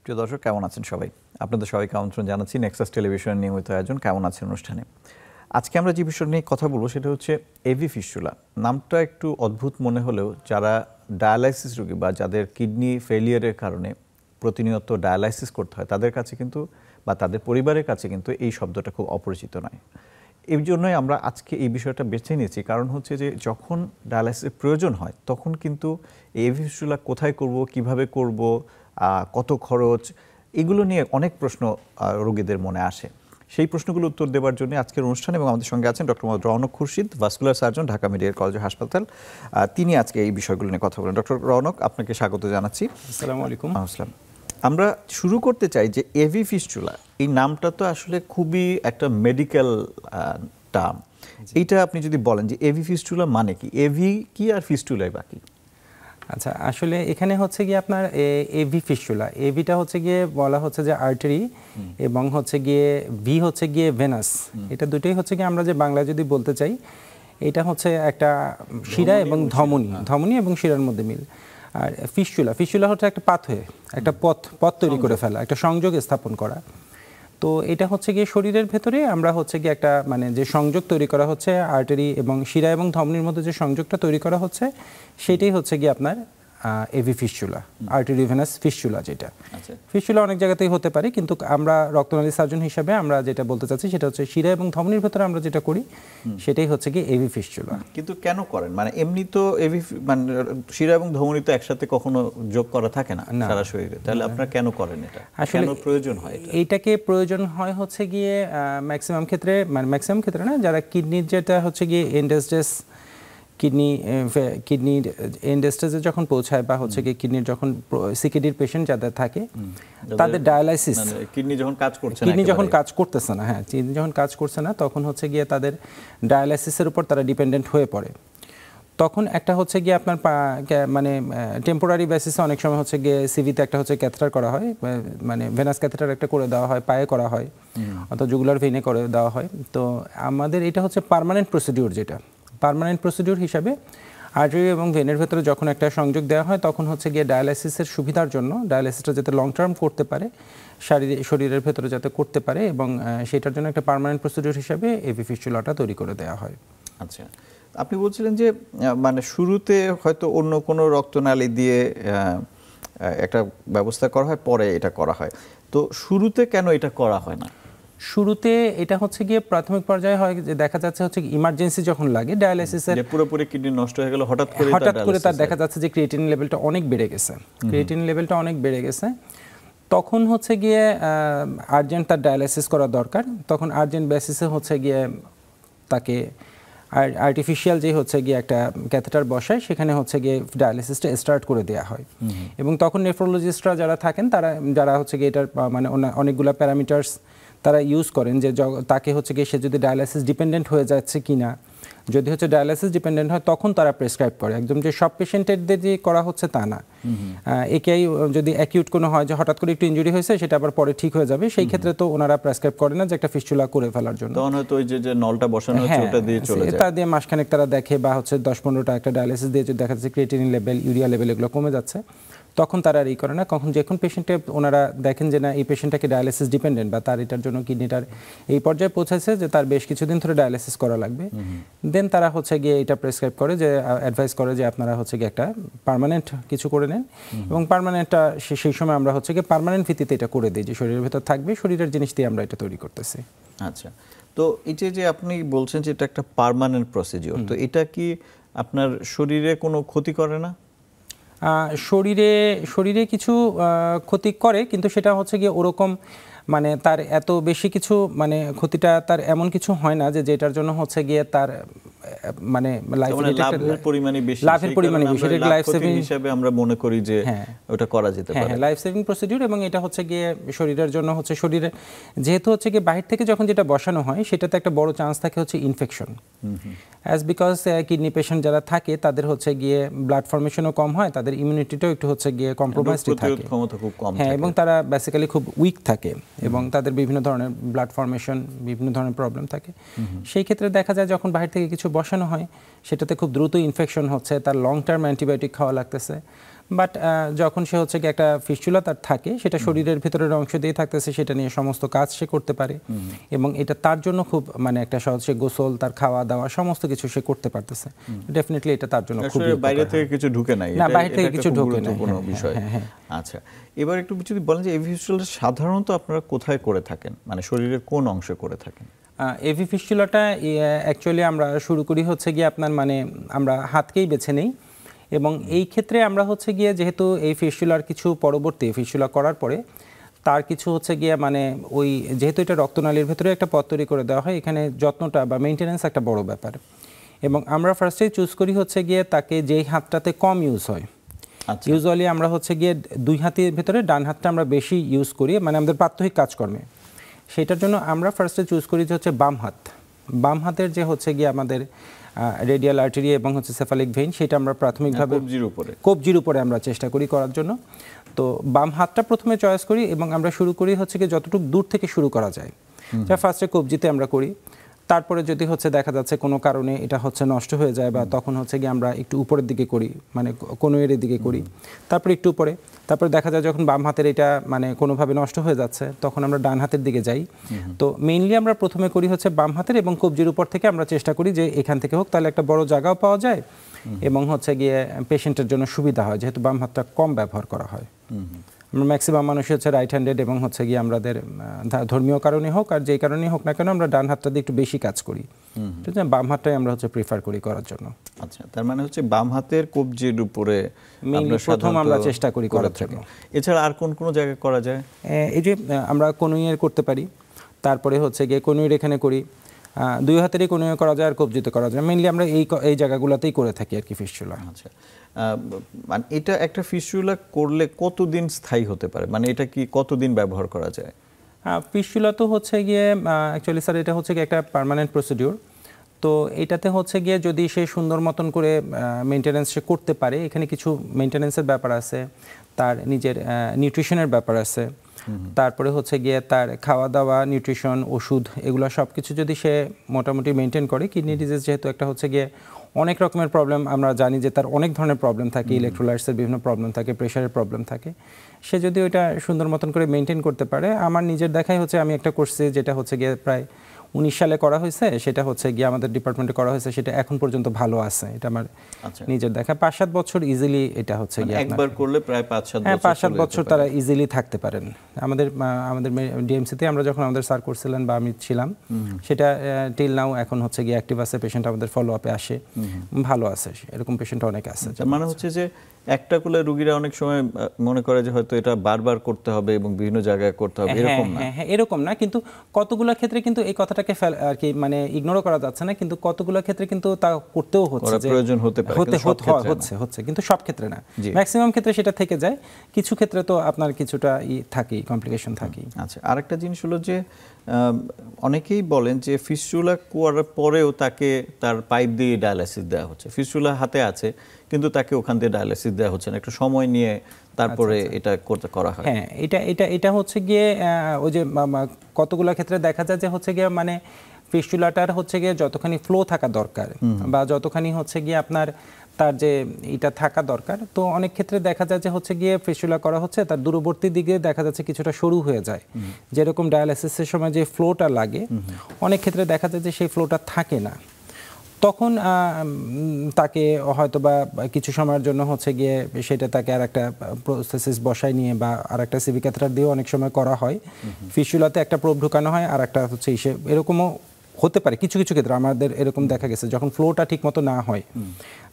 প্রিয় দর্শক কেমন আছেন সবাই? আপনাদের সবাইকে আমন্ত্রণ জানাচ্ছি নেক্সাস টেলিভিশনের নিয়মিত আয়োজন কেমন আছেন অনুষ্ঠানে। আজকে আমরা যে বিষয় নিয়ে কথা বলবো সেটা হচ্ছে এভি ফিস্টুলা। নামটা একটু অদ্ভুত মনে হলেও যারা ডায়ালাইসিস রোগী বা যাদের কিডনি ফেলিয়ারের কারণে প্রতিনিয়ত ডায়ালাইসিস করতে হয় তাদের কাছে কিন্তু বা তাদের পরিবারের কাছে কিন্তু এই শব্দটা খুব অপরিচিত নয়। এই জন্যই আমরা আজকে এই বিষয়টা বেছে নিয়েছি, কারণ হচ্ছে যে যখন ডায়ালাইসিসের প্রয়োজন হয় তখন কিন্তু এভি ফিস্টুলা কোথায় করব, কিভাবে করব, কত খরচ, এগুলো নিয়ে অনেক প্রশ্ন রোগীদের মনে আসে। সেই প্রশ্নগুলো উত্তর দেওয়ার জন্য আজকের অনুষ্ঠান এবং আমাদের সঙ্গে আছেন doctor Mohammad Raunak Khurshid, vascular surgeon, Dhaka medical college হাসপাতাল। তিনি আজকে এই বিষয়গুলো নিয়ে কথা বলেন। ডক্টর রওনক, আপনাকে স্বাগত জানাচ্ছি। আসসালামু আলাইকুম। আসসালাম। আমরা শুরু করতে চাই যে এভি ফিস্টুলা, এই নামটা তো আসলে খুবই একটা মেডিকেল টার্ম। এইটা আপনি যদি বলেন যে এভি ফিস্টুলা মানে কি, এভি কি আর ফিস্টুলাই বাকি? আচ্ছা, আসলে এখানে হচ্ছে গিয়ে আপনার এভি ফিস্টুলা, এভিটা হচ্ছে গিয়ে বলা হচ্ছে যে আর্টারি এবং হচ্ছে গিয়ে ভি হচ্ছে গিয়ে ভেনাস। এটা দুটোই হচ্ছে গিয়ে আমরা যে বাংলায় যদি বলতে চাই, এটা হচ্ছে একটা শিরা এবং ধমনী এবং শিরার মধ্যে মিল। আর ফিস্টুলা হচ্ছে একটা পাথওয়ে, একটা পথ তৈরি করে ফেলা, একটা সংযোগ স্থাপন করা। তো এটা হচ্ছে গিয়ে শরীরের ভেতরে আমরা হচ্ছে গিয়ে একটা মানে যে সংযোগ তৈরি করা হচ্ছে আর্টারি এবং শিরা এবং ধমনীর মধ্যে যে সংযোগটা তৈরি করা হচ্ছে সেটাই হচ্ছে গিয়ে আপনার AV fistula, artery venous fistula. যেটা ফিস্টুলা অনেক জায়গাতেই হতে পারে, কিন্তু আমরা রক্তনালী সার্জন হিসাবে আমরা যেটা বলতে চাচ্ছি সেটা হচ্ছে শিরা এবং ধমনীর ভেতরে আমরা যেটা করি সেটাই হচ্ছে গিয়ে এভি ফিস্টুলা। কিন্তু কেন করেন? মানে এমনি তো এভি মানে শিরা এবং ধমনী তো একসাথে কখনো যোগ করা থাকে না সারা শরীরে, তাহলে আপনারা কেন করেন এটা? আসলে কেন প্রয়োজন হয় এটা? এইটাকে প্রয়োজন হয় হচ্ছে গিয়ে ম্যাক্সিমাম ক্ষেত্রে, মানে ম্যাক্সিমাম ক্ষেত্রে না, যারা কিডনির যেটা হচ্ছে গিয়ে কিডনির এন্ড স্টেজে যখন পৌঁছায় বা হচ্ছে গিয়ে কিডনির যখন সিকেডির পেশেন্ট যাদের থাকে তাদের ডায়ালাইসিস, কিডনি যখন কাজ করতেছে না, হ্যাঁ কিডনি যখন কাজ করছে না তখন হচ্ছে গিয়ে তাদের ডায়ালাইসিসের উপর তারা ডিপেন্ডেন্ট হয়ে পড়ে। তখন একটা হচ্ছে গিয়ে আপনার মানে টেম্পোরারি বেসিসে অনেক সময় হচ্ছে গিয়ে সিভিতে একটা হচ্ছে ক্যাথেটার করা হয়, মানে ভেনাস ক্যাথেটার একটা করে দেওয়া হয়, পায়ে করা হয় অথবা জুগুলার ভেইনে করে দেওয়া হয়। তো আমাদের এটা হচ্ছে পার্মানেন্ট প্রসিডিউর, যেটা পার্মানেন্ট প্রসিডিউর হিসাবে আর্টারি এবং ভেনের ভেতরে যখন একটা সংযোগ দেওয়া হয় তখন হচ্ছে গিয়ে ডায়ালাইসিসের সুবিধার জন্য, ডায়ালাইসিসটা যাতে লং টার্ম করতে পারে, শরীরের ভেতরে যাতে করতে পারে, এবং সেটার জন্য একটা পার্মানেন্ট প্রসিডিউর হিসাবে এভি ফিস্টুলাটা তৈরি করে দেওয়া হয়। আচ্ছা, আপনি বলছিলেন যে মানে শুরুতে হয়তো অন্য কোনো রক্তনালী দিয়ে একটা ব্যবস্থা করা হয়, পরে এটা করা হয়। তো শুরুতে কেন এটা করা হয় না? শুরুতে এটা হচ্ছে গিয়ে প্রাথমিক পর্যায়ে হয় যে দেখা যাচ্ছে হচ্ছে ইমার্জেন্সি যখন লাগে ডায়ালাইসিসের, পুরোপুরি কিডনি নষ্ট হয়ে গেল হঠাৎ করে তার দেখা যাচ্ছে যে ক্রিয়েটিনিন লেভেলটা অনেক বেড়ে গেছে, তখন হচ্ছে গিয়ে আর্জেন্ট তার ডায়ালাইসিস করা দরকার। তখন আর্জেন্ট বেসিসে হচ্ছে গিয়ে তাকে আর্টিফিশিয়াল যে হচ্ছে গিয়ে একটা ক্যাথেটার বসায়, সেখানে হচ্ছে গিয়ে ডায়ালিসিসটা স্টার্ট করে দেওয়া হয়। এবং তখন নেফ্রোলজিস্টরা যারা থাকেন যারা হচ্ছে গিয়ে এটার মানে অনেকগুলো প্যারামিটার্স তারা ইউজ করেন যে তাকে হচ্ছে গিয়ে সে যদি ডায়ালাইসিস ডিপেন্ডেন্ট হয়ে যাচ্ছে কিনা, যদি হচ্ছে ডায়ালাইসিস ডিপেন্ডেন্ট হয় তখন তারা প্রেসক্রাইব করে। একদম যে সব পেশেন্টেরদের যে করা হচ্ছে তা না, একেই যদি অ্যাকিউট কোনো হয় যে হঠাৎ করে একটু ইনজুরি হয়েছে সেটা আবার পরে ঠিক হয়ে যাবে, সেই ক্ষেত্রে তো ওনারা প্রেসক্রাইব করে না যে একটা ফিস্টুলা করে ফেলার জন্য। তখন হয়তো ওই যে নলটা বসানো হচ্ছে ওটা দিয়ে চলে যায়, তা দিয়ে মাসখানেক তারা দেখে বা হচ্ছে 10-15টা একটা ডায়ালাইসিস দিয়ে যদি দেখা যাচ্ছে ক্রিয়েটিনিন লেভেল, ইউরিয়া লেভেল এগুলো কমে যাচ্ছে, তখন তারা আর এই করে না। যখন পেশেন্টে ওনারা দেখেন যে না এই পেশেন্টটাকে ডায়ালাইসিস ডিপেন্ডেন্ট বা তার এটার জন্য কিডনিটার এই পর্যায়ে পৌঁছেছে যে তার বেশ কিছুদিন ধরে ডায়ালাইসিস করা লাগবে, দেন তারা হচ্ছে গিয়ে এটা প্রেসক্রাইব করে, যে অ্যাডভাইস করে যে আপনারা হচ্ছে গিয়ে একটা পার্মানেন্ট কিছু করে নেন। এবং পার্মানেন্টটা সেই সময় আমরা হচ্ছে গিয়ে পার্মানেন্ট ভিত্তিতে এটা করে দিই, যে শরীরের ভেতর থাকবে, শরীরের জিনিস দিয়ে আমরা এটা তৈরি করতেছি। আচ্ছা, তো এটা যে আপনি বলছেন যে এটা একটা পার্মানেন্ট প্রসিডিওর, তো এটা কি আপনার শরীরে কোনো ক্ষতি করে না? শরীরে কিছু ক্ষতি করে, কিন্তু সেটা হচ্ছে গিয়ে ওরকম মানে তার এত বেশি কিছু মানে ক্ষতিটা তার এমন কিছু হয় না যে যেটার জন্য হচ্ছে গিয়ে তার মানে লাইফের পরিমাণে বেশি, লাইফ সেভিং হিসেবে আমরা মনে করি যে ওটা করা যেতে পারে, লাইফ সেভিং প্রসিডিউর। এবং এটা হচ্ছে গিয়ে শরীরের জন্য হচ্ছে শরীরে যেহেতু হচ্ছে গিয়ে বাহির থেকে যখন যেটা বসানো হয় সেটাতে একটা বড় চান্স থাকে হচ্ছে infection, as because kidney patient যারা থাকে তাদের হচ্ছে গিয়ে ব্লাড ফর্মেশনও কম হয়, তাদের ইমিউনিটিটাও একটু হচ্ছে গিয়ে কম্প্রোমাইজড থাকে, এবং তারা বেসিক্যালি খুব উইক থাকে এবং তাদের বিভিন্ন ধরনের ব্লাড ফর্মেশন, বিভিন্ন ধরনের প্রবলেম থাকে। সেই ক্ষেত্রে দেখা যায় যখন বাহির থেকে কিছু বসানো হয় সেটাতে খুব দ্রুত ইনফেকশন হচ্ছে, তার লং টার্ম অ্যান্টিবায়োটিক খাওয়া লাগতেছে। বাট যখন সে হচ্ছে কি একটা ফিস্চুলা তার থাকে, সেটা শরীরের ভিতরের অংশ দিয়ে থাকতেছে, সেটা নিয়ে সমস্ত কাজ সে করতে পারে এবং এটা তার জন্য খুব মানে একটা সহজ, সে গোসল, তার খাওয়া দাওয়া সমস্ত কিছু সে করতে পারতেছে। ডেফিনেটলি এটা তার জন্য খুব বাইরে থেকে কিছু ঢুকে নাই, না বাইরে থেকে কিছু ঢুকে নাই। বিষয়। আচ্ছা, এবার একটু যদি বলেন যে এভি ফিস্চুলা সাধারণত আপনারা কোথায় করে থাকেন, মানে শরীরের কোন অংশে করে থাকেন? এভি ফিস্চুলাটা অ্যাকচুয়ালি আমরা শুরু করি হচ্ছে গিয়ে আপনার মানে আমরা হাতকেই বেছে নেই এবং এই ক্ষেত্রে আমরা হচ্ছে গিয়ে যেহেতু এই ফিস্চুলার কিছু পরবর্তী ফিস্চুলা করার পরে তার কিছু হচ্ছে গিয়ে মানে ওই যেহেতু এটা রক্তনালীর ভেতরে একটা পথ তৈরি করে দেওয়া হয়, এখানে যত্নটা বা মেনটেন্যান্স একটা বড় ব্যাপার এবং আমরা ফার্স্টেই চুজ করি হচ্ছে গিয়ে তাকে যেই হাতটাতে কম ইউজ হয়। ইউজুয়ালি আমরা হচ্ছে গিয়ে দুই হাতের ভেতরে ডান হাতটা আমরা বেশি ইউজ করি, মানে আমাদের প্রাত্যহিক কাজকর্মে। সেটার জন্য আমরা ফার্স্টে চুজ করি যে হচ্ছে বাম হাত। বাম হাতের যে হচ্ছে গিয়ে আমাদের রেডিয়াল আর্টারি এবং হচ্ছে সেফালিক ভেইন, সেটা আমরা প্রাথমিকভাবে কবজির উপরে আমরা চেষ্টা করি করার জন্য। তো বাম হাতটা প্রথমে চয়েস করি এবং আমরা শুরু করি হচ্ছে গিয়ে যতটুকু দূর থেকে শুরু করা যায়, যা ফার্স্টে কবজিতে আমরা করি। তারপরে যদি হচ্ছে দেখা যাচ্ছে কোনো কারণে এটা হচ্ছে নষ্ট হয়ে যায় বা তখন হচ্ছে গিয়ে আমরা একটু উপরের দিকে করি, মানে কনুইয়ের দিকে করি, তারপরে একটু উপরে। তারপরে দেখা যায় যখন বাম হাতের এটা মানে কোনোভাবে নষ্ট হয়ে যাচ্ছে তখন আমরা ডান হাতের দিকে যাই। তো মেইনলি আমরা প্রথমে করি হচ্ছে বাম হাতের এবং কবজির উপর থেকে আমরা চেষ্টা করি যে এখান থেকে হোক, তাহলে একটা বড় জায়গাও পাওয়া যায় এবং হচ্ছে গিয়ে পেশেন্টের জন্য সুবিধা হয়, যেহেতু বাম হাতটা কম ব্যবহার করা হয়। আমরা ম্যাক্সিমাম মানুষই হচ্ছে রাইট হ্যান্ডেড এবং হচ্ছে গিয়ে আমাদের ধর্মীয় কারণে হোক আর যেই কারণেই হোক না কেন আমরা ডান হাতটা দিয়ে একটু বেশি কাজ করি, ঠিক আছে, বাম হাতটাই আমরা হচ্ছে প্রিফার করি করার জন্য। আচ্ছা, তার মানে হচ্ছে বাম হাতের কবজির উপরে প্রথম আমরা চেষ্টা করি করার জন্য। এছাড়া আর কোন কোন জায়গায় করা যায়? এই যে আমরা কনুইয়ের করতে পারি, তারপরে হচ্ছে গিয়ে কনুইয়ের এখানে করি, দুই হাতেরই কনুইয়ে করা যায় আর কবজিতে করা যায়। মেইনলি আমরা এই জায়গাগুলোতেই করে থাকি আর কি ফিস্চুলা। আচ্ছা, মানে এটা একটা ফিস্চুলা করলে কতদিন স্থায়ী হতে পারে, মানে এটা কি কতদিন ব্যবহার করা যায়? ফিস্চুলা তো হচ্ছে গিয়ে অ্যাকচুয়ালি স্যার এটা হচ্ছে গিয়ে একটা পার্মানেন্ট প্রসিডিউর। তো এটাতে হচ্ছে গিয়ে যদি সে সুন্দর মতন করে মেনটেন্যান্স সে করতে পারে, এখানে কিছু মেনটেন্যান্সের ব্যাপার আছে, তার নিজের নিউট্রিশনের ব্যাপার আছে, তারপরে হচ্ছে গিয়ে তার খাওয়া দাওয়া, নিউট্রিশন, ওষুধ, এগুলো সব কিছু যদি সে মোটামুটি মেনটেন করে। কিডনি ডিজিজ যেহেতু একটা হচ্ছে গিয়ে অনেক রকমের প্রবলেম, আমরা জানি যে তার অনেক ধরনের প্রবলেম থাকে, ইলেকট্রোলাইটসের বিভিন্ন প্রবলেম থাকে, প্রেশারের প্রবলেম থাকে, সে যদি ওইটা সুন্দর মতন করে মেনটেন করতে পারে। আমার নিজের দেখাই হচ্ছে আমি একটা করছি যেটা হচ্ছে গিয়ে প্রায় 19 সালে করা হয়েছে, সেটা হচ্ছে গিয়ে আমাদের ডিপার্টমেন্টে করা হয়েছে, সেটা এখন পর্যন্ত ভালো আছে। এটা আমার নিজের দেখা 5-7 বছর ইজিলি এটা হচ্ছে গিয়ে একবার করলে প্রায় 5-7 বছর, হ্যাঁ 5-7 বছর তারা ইজিলি থাকতে পারেন। আমাদের ডিএমসিতে আমরা যখন আমাদের স্যার করছিলেন বা আমি ছিলাম, সেটা টিল নাও এখন হচ্ছে গিয়ে অ্যাক্টিভ আছে, পেশেন্ট আমাদের ফলো আপে আসে, ভালো আছে, এরকম পেশেন্ট অনেক আছে। মানে হচ্ছে যে একটা করলে রোগীরা অনেক সময় মনে করে যে হয়তো এটা বারবার করতে হবে এবং বিভিন্ন জায়গায় করতে হবে, এরকম না। হ্যাঁ, এরকম না, কিন্তু কতগুলো ক্ষেত্রে কিন্তু এই কথাটাকে আর কি মানে ইগনোর করা যাচ্ছে না, কিন্তু কতগুলো ক্ষেত্রে কিন্তু তা করতেও হচ্ছে, যে প্রয়োজন হতে পারে, হচ্ছে কিন্তু সব ক্ষেত্রে না, ম্যাক্সিমাম ক্ষেত্রে সেটা থেকে যায়, কিছু ক্ষেত্রে তো আপনার কিছুটা থাকেই, কমপ্লিকেশন থাকেই। আচ্ছা, আরেকটা জিনিস হলো যে অনেকেই বলেন যে ফিস্চুলা করার পরেও তাকে তার পাইপ দিয়ে ডায়ালাইসিস দেওয়া হচ্ছে, ফিস্চুলা হাতে আছে কিন্তু তাকে ওখান দিয়ে ডায়ালাইসিস দেওয়া হচ্ছে না, একটু সময় নিয়ে তারপরে এটা করা হয়। হ্যাঁ, এটা হচ্ছে গিয়ে ওই যে কতগুলো ক্ষেত্রে দেখা যায় যে হচ্ছে গিয়ে মানে ফিস্চুলাটার হচ্ছে গিয়ে যতখানি ফ্লো থাকা দরকার বা যতখানি হচ্ছে গিয়ে আপনার তার যে এটা থাকা দরকার, তো অনেক ক্ষেত্রে দেখা যায় যে হচ্ছে গিয়ে ফিস্চুলা করা হচ্ছে, তার দূরবর্তী দিকে দেখা যাচ্ছে কিছুটা সরু হয়ে যায়, যেরকম ডায়ালাইসিসের সময় যে ফ্লোটা লাগে অনেক ক্ষেত্রে দেখা যায় যে সেই ফ্লোটা থাকে না। তখন তাকে হয়তো বা কিছু সময়ের জন্য হচ্ছে গিয়ে সেটা তাকে আর একটা প্রসেসিস বসায় নিয়ে বা আর একটা সিভি ক্যাথেটার দিয়েও অনেক সময় করা হয়। ফিস্চুলাতে একটা প্রোব ঢুকানো হয় আর একটা হচ্ছে এরকমও হতে পারে কিছু কিছু ক্ষেত্রে আমাদের এরকম দেখা গেছে যখন ফ্লোটা ঠিকমতো না হয়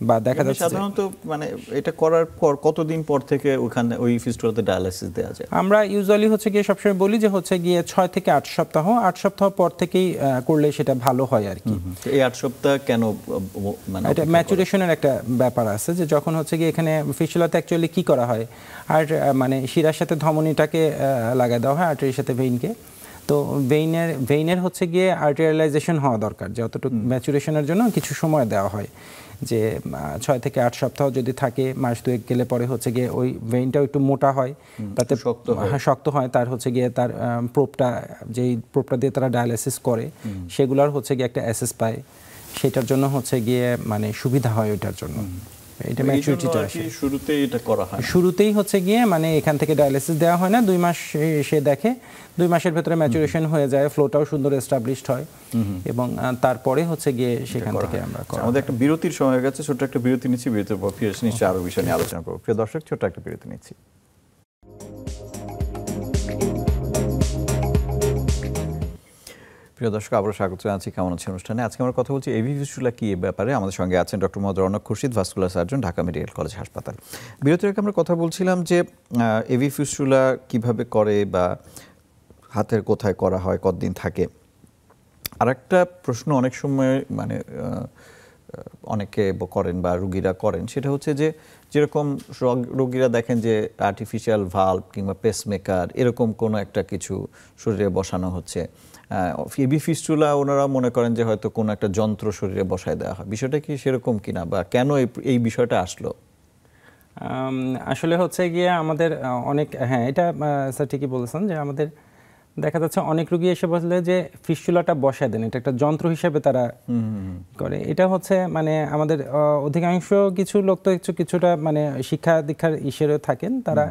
বা দেখা যাচ্ছে। সাধারণত মানে এটা করার পর কতদিন পর থেকে ওখানে ওই ফিস্টুলাতে ডায়ালাইসিস দেওয়া যায়? আমরা ইউজুয়ালি হচ্ছে গিয়ে সবসময় বলি যে হচ্ছে গিয়ে 6 থেকে 8 সপ্তাহ, 8 সপ্তাহ পর থেকেই করলে সেটা ভালো হয় আর কি। এই 8 সপ্তাহ কেন? মানে এটা ম্যাচুরেশনের একটা ব্যাপার আছে যে যখন হচ্ছে গিয়ে এখানে ফিস্টুলাতে অ্যাকচুয়ালি কি করা হয়, আর মানে শিরার সাথে ধমনীটাকে লাগায় দেওয়া হয়, আর্টারির সাথে ভেইনকে। তো ভেইনের হচ্ছে গিয়ে আর্টেরিয়ালাইজেশন হওয়া দরকার, যতটুকু ম্যাচুরেশনের জন্য কিছু সময় দেওয়া হয়, যে 6 থেকে 8 সপ্তাহ যদি থাকে, মাস 2 গেলে পরে হচ্ছে গিয়ে ওই ভেইনটাও একটু মোটা হয়, তাতে শক্ত হয়, তার হচ্ছে গিয়ে তার প্রোবটা যেই প্রোবটা দিয়ে তারা ডায়ালাইসিস করে সেগুলোর হচ্ছে গিয়ে একটা অ্যাসেস পায়, সেটার জন্য হচ্ছে গিয়ে মানে সুবিধা হয় ওইটার জন্য। এটা ম্যাচুরিটিটা আসে শুরুতেই, এটা করা হয় শুরুতেই হচ্ছে গিয়ে মানে এখান থেকে ডায়ালিসিস দেওয়া হয় না, 2 মাস সে দেখে, 2 মাসের ভেতরে ম্যাচুরেশন হয়ে যায়, ফ্লোটাও সুন্দর এস্টাবলিশড হয় এবং তারপরে হচ্ছে গিয়ে সেখান থেকে আমরা করা। আমাদের একটা বিরতির সময় হয়ে গেছে, ছোট্ট একটা বিরতি নিচ্ছি, বিরতির পর ফিরে নিশ্চয়ই আরো বিষয় নিয়ে আলোচনা করবো। প্রিয় দর্শক, ছোট্ট একটা বিরতি নিচ্ছি। প্রিয় দর্শক, আবারও স্বাগত জানাচ্ছি কেমন আছে অনুষ্ঠানে। আজকে আমরা কথা বলছি এভি ফিস্টুলা কি এ ব্যাপারে। আমাদের সঙ্গে আছেন doctor Mohammad Raunak Khurshid, vascular surgeon, Dhaka medical college হাসপাতাল। বিরতির আগে আমরা কথা বলছিলাম যে এভি ফিস্টুলা কিভাবে করে বা হাতের কোথায় করা হয়, কতদিন থাকে। আর একটা প্রশ্ন অনেক সময় মানে অনেকে করেন বা রোগীরা করেন, সেটা হচ্ছে যে যেরকম রোগীরা দেখেন যে আর্টিফিশিয়াল ভাল্ব কিংবা পেসমেকার এরকম কোনো একটা কিছু শরীরে বসানো হচ্ছে, এভি ফিস্টুলা ওনারা মনে করেন যে হয়তো কোনো একটা যন্ত্র শরীরে বসায় দেওয়া হয়। বিষয়টা কি সেরকম কিনা, বা কেন এই বিষয়টা আসলো? আসলে হচ্ছে গিয়ে আমাদের অনেক, হ্যাঁ এটা স্যার ঠিকই বলেছেন যে আমাদের দেখা যাচ্ছে অনেক রোগী এসে বললে যে ফিস্টুলাটা বসায় দেন, এটা একটা যন্ত্র হিসেবে তারা করে। এটা হচ্ছে মানে আমাদের অধিকাংশ কিছু লোক তো কিছুটা মানে শিক্ষা দীক্ষার ইসেরও থাকেন, তারা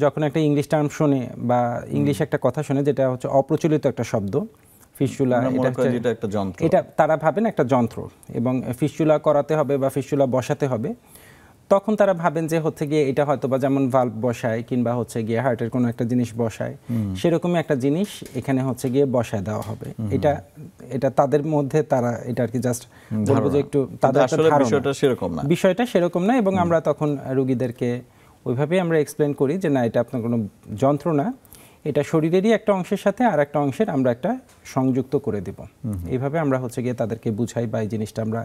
যখন একটা ইংলিশ টার্ম শোনে বা ইংলিশ একটা কথা শোনে যেটা হচ্ছে অপ্রচলিত একটা শব্দ ফিস্টুলা, এটা তারা ভাবেন একটা যন্ত্র এবং ফিস্টুলা করাতে হবে বা ফিস্টুলা বসাতে হবে, তখন তারা ভাবেন যে হচ্ছে গিয়ে এটা হয়তো বা যেমন ভাল্ব বসায় কিংবা হচ্ছে গিয়ে হার্টের কোনো একটা জিনিস বসায়, সেরকমই একটা জিনিস এখানে হচ্ছে গিয়ে বসায় দেওয়া হবে। এটা তাদের মধ্যে তারা এটা আর কি জাস্ট বলবো যে একটু তাদের বিষয়টা সেরকম না। এবং আমরা তখন রোগীদেরকে ওইভাবেই আমরা এক্সপ্লেন করি যে না, এটা আপনার কোনো যন্ত্র না, এটা শরীরেরই একটা অংশের সাথে আর একটা অংশের আমরা একটা সংযুক্ত করে দেব। এইভাবে আমরা হচ্ছে গিয়ে তাদেরকে বুঝাই বা এই জিনিসটা আমরা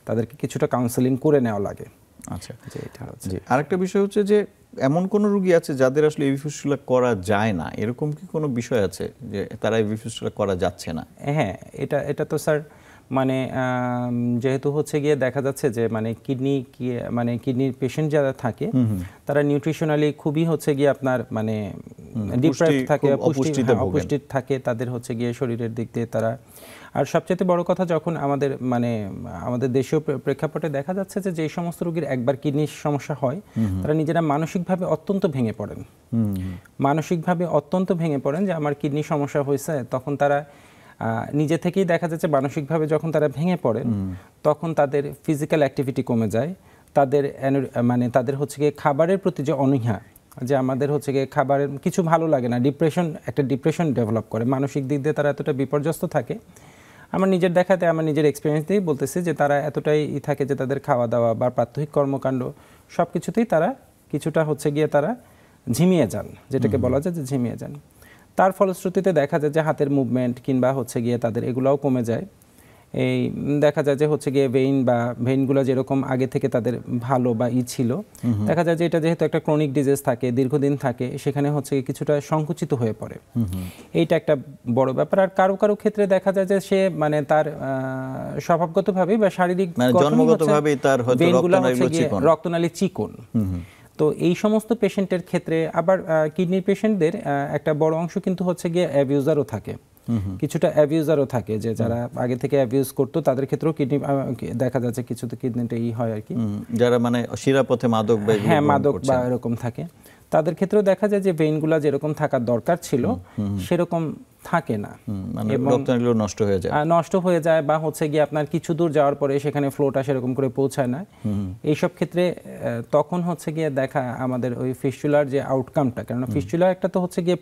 তাদেরকে কিছুটা কাউন্সেলিং করে নেওয়া লাগে। আচ্ছা, আরেকটা বিষয় হচ্ছে যে এমন কোন রোগী আছে যাদের আসলে এভি ফিস্টুলা করা যায় না, এরকম কি কোনো বিষয় আছে যে তারা এভি ফিস্টুলা করা যাচ্ছে না? হ্যাঁ, এটা তো স্যার মানে যেহেতু হচ্ছে গিয়ে দেখা যাচ্ছে যে মানে কিডনির পেশেন্ট যারা থাকে তারা নিউট্রিশনালি খুবই হচ্ছে গিয়ে আপনার মানে ডিপ্রাইভড থাকে, অপুষ্টির থাকে, তাদের হচ্ছে গিয়ে শরীরের দিক দিয়ে তারা। আর সবচেয়ে বড় কথা, যখন আমাদের দেশীয় প্রেক্ষাপটে দেখা যাচ্ছে যে যে সমস্ত রোগীর একবার কিডনির সমস্যা হয় তারা নিজেরা মানসিকভাবে অত্যন্ত ভেঙে পড়েন যে আমার কিডনি সমস্যা হয়েছে। তখন তারা নিজে থেকেই দেখা যাচ্ছে মানসিকভাবে যখন তারা ভেঙে পড়েন তখন তাদের ফিজিক্যাল অ্যাক্টিভিটি কমে যায়, তাদের হচ্ছে গিয়ে খাবারের প্রতি যে অনীহা, যে আমাদের হচ্ছে গিয়ে খাবারের কিছু ভালো লাগে না, ডিপ্রেশন ডেভেলপ করে, মানসিক দিক দিয়ে তারা এতটা বিপর্যস্ত থাকে। আমার নিজের এক্সপিরিয়েন্স দিয়েই বলতেছি যে তারা এতটাই থাকে যে তাদের খাওয়া দাওয়া বা প্রাত্যহিক কর্মকাণ্ড সব কিছুতেই তারা কিছুটা হচ্ছে গিয়ে তারা ঝিমিয়ে যান, যেটাকে বলা যায় যে ঝিমিয়ে যান। তার ফলশ্রুতিতে দেখা যায় যে হাতের মুভমেন্ট কিংবা হচ্ছে গিয়ে তাদের এগুলোও কমে যায়। এই দেখা যায় যে হচ্ছে গিয়ে ভেইনগুলো যেরকম আগে থেকে তাদের ভালো বা ছিল, দেখা যায় যে এটা যেহেতু একটা ক্রনিক ডিজিজ থাকে, দীর্ঘদিন থাকে, সেখানে হচ্ছে কিছুটা সংকুচিত হয়ে পড়ে। এইটা একটা বড় ব্যাপার। আর কারো কারো ক্ষেত্রে দেখা যায় যে সে মানে তার স্বভাবগতভাবেই বা শারীরিক জন্মগতভাবেই তার রক্তনালী চিকন। তো এই সমস্ত পেশেন্টের ক্ষেত্রে আবার কিডনির পেশেন্টদের একটা বড় অংশ কিন্তু হচ্ছে গিয়ে অ্যাবিউজারও থাকে, কিছুটা অ্যাবিউজারও থাকে, যে যারা আগে থেকে অ্যাবিউজ করতো তাদের ক্ষেত্রেও কিডনি দেখা যাচ্ছে কিছুতে কিডনিটা হয় আর কি, যারা মানে শিরাপথে মাদক বা এরকম থাকে, তাদের ক্ষেত্রেও দেখা যায় যে ভেইনগুলো যেরকম থাকার দরকার ছিল সেরকম থাকে না, নষ্ট হয়ে যায় বা হচ্ছে গিয়ে আপনার কিছু দূর যাওয়ার পরে সেখানে ফ্লোটা সেরকম করে পৌঁছায় না। এইসব ক্ষেত্রে তখন হচ্ছে গিয়ে দেখা আমাদের ওই ফিস্টুলার যে আউটকামটা, কারণ ফিস্টুলার একটা তো হচ্ছে গিয়ে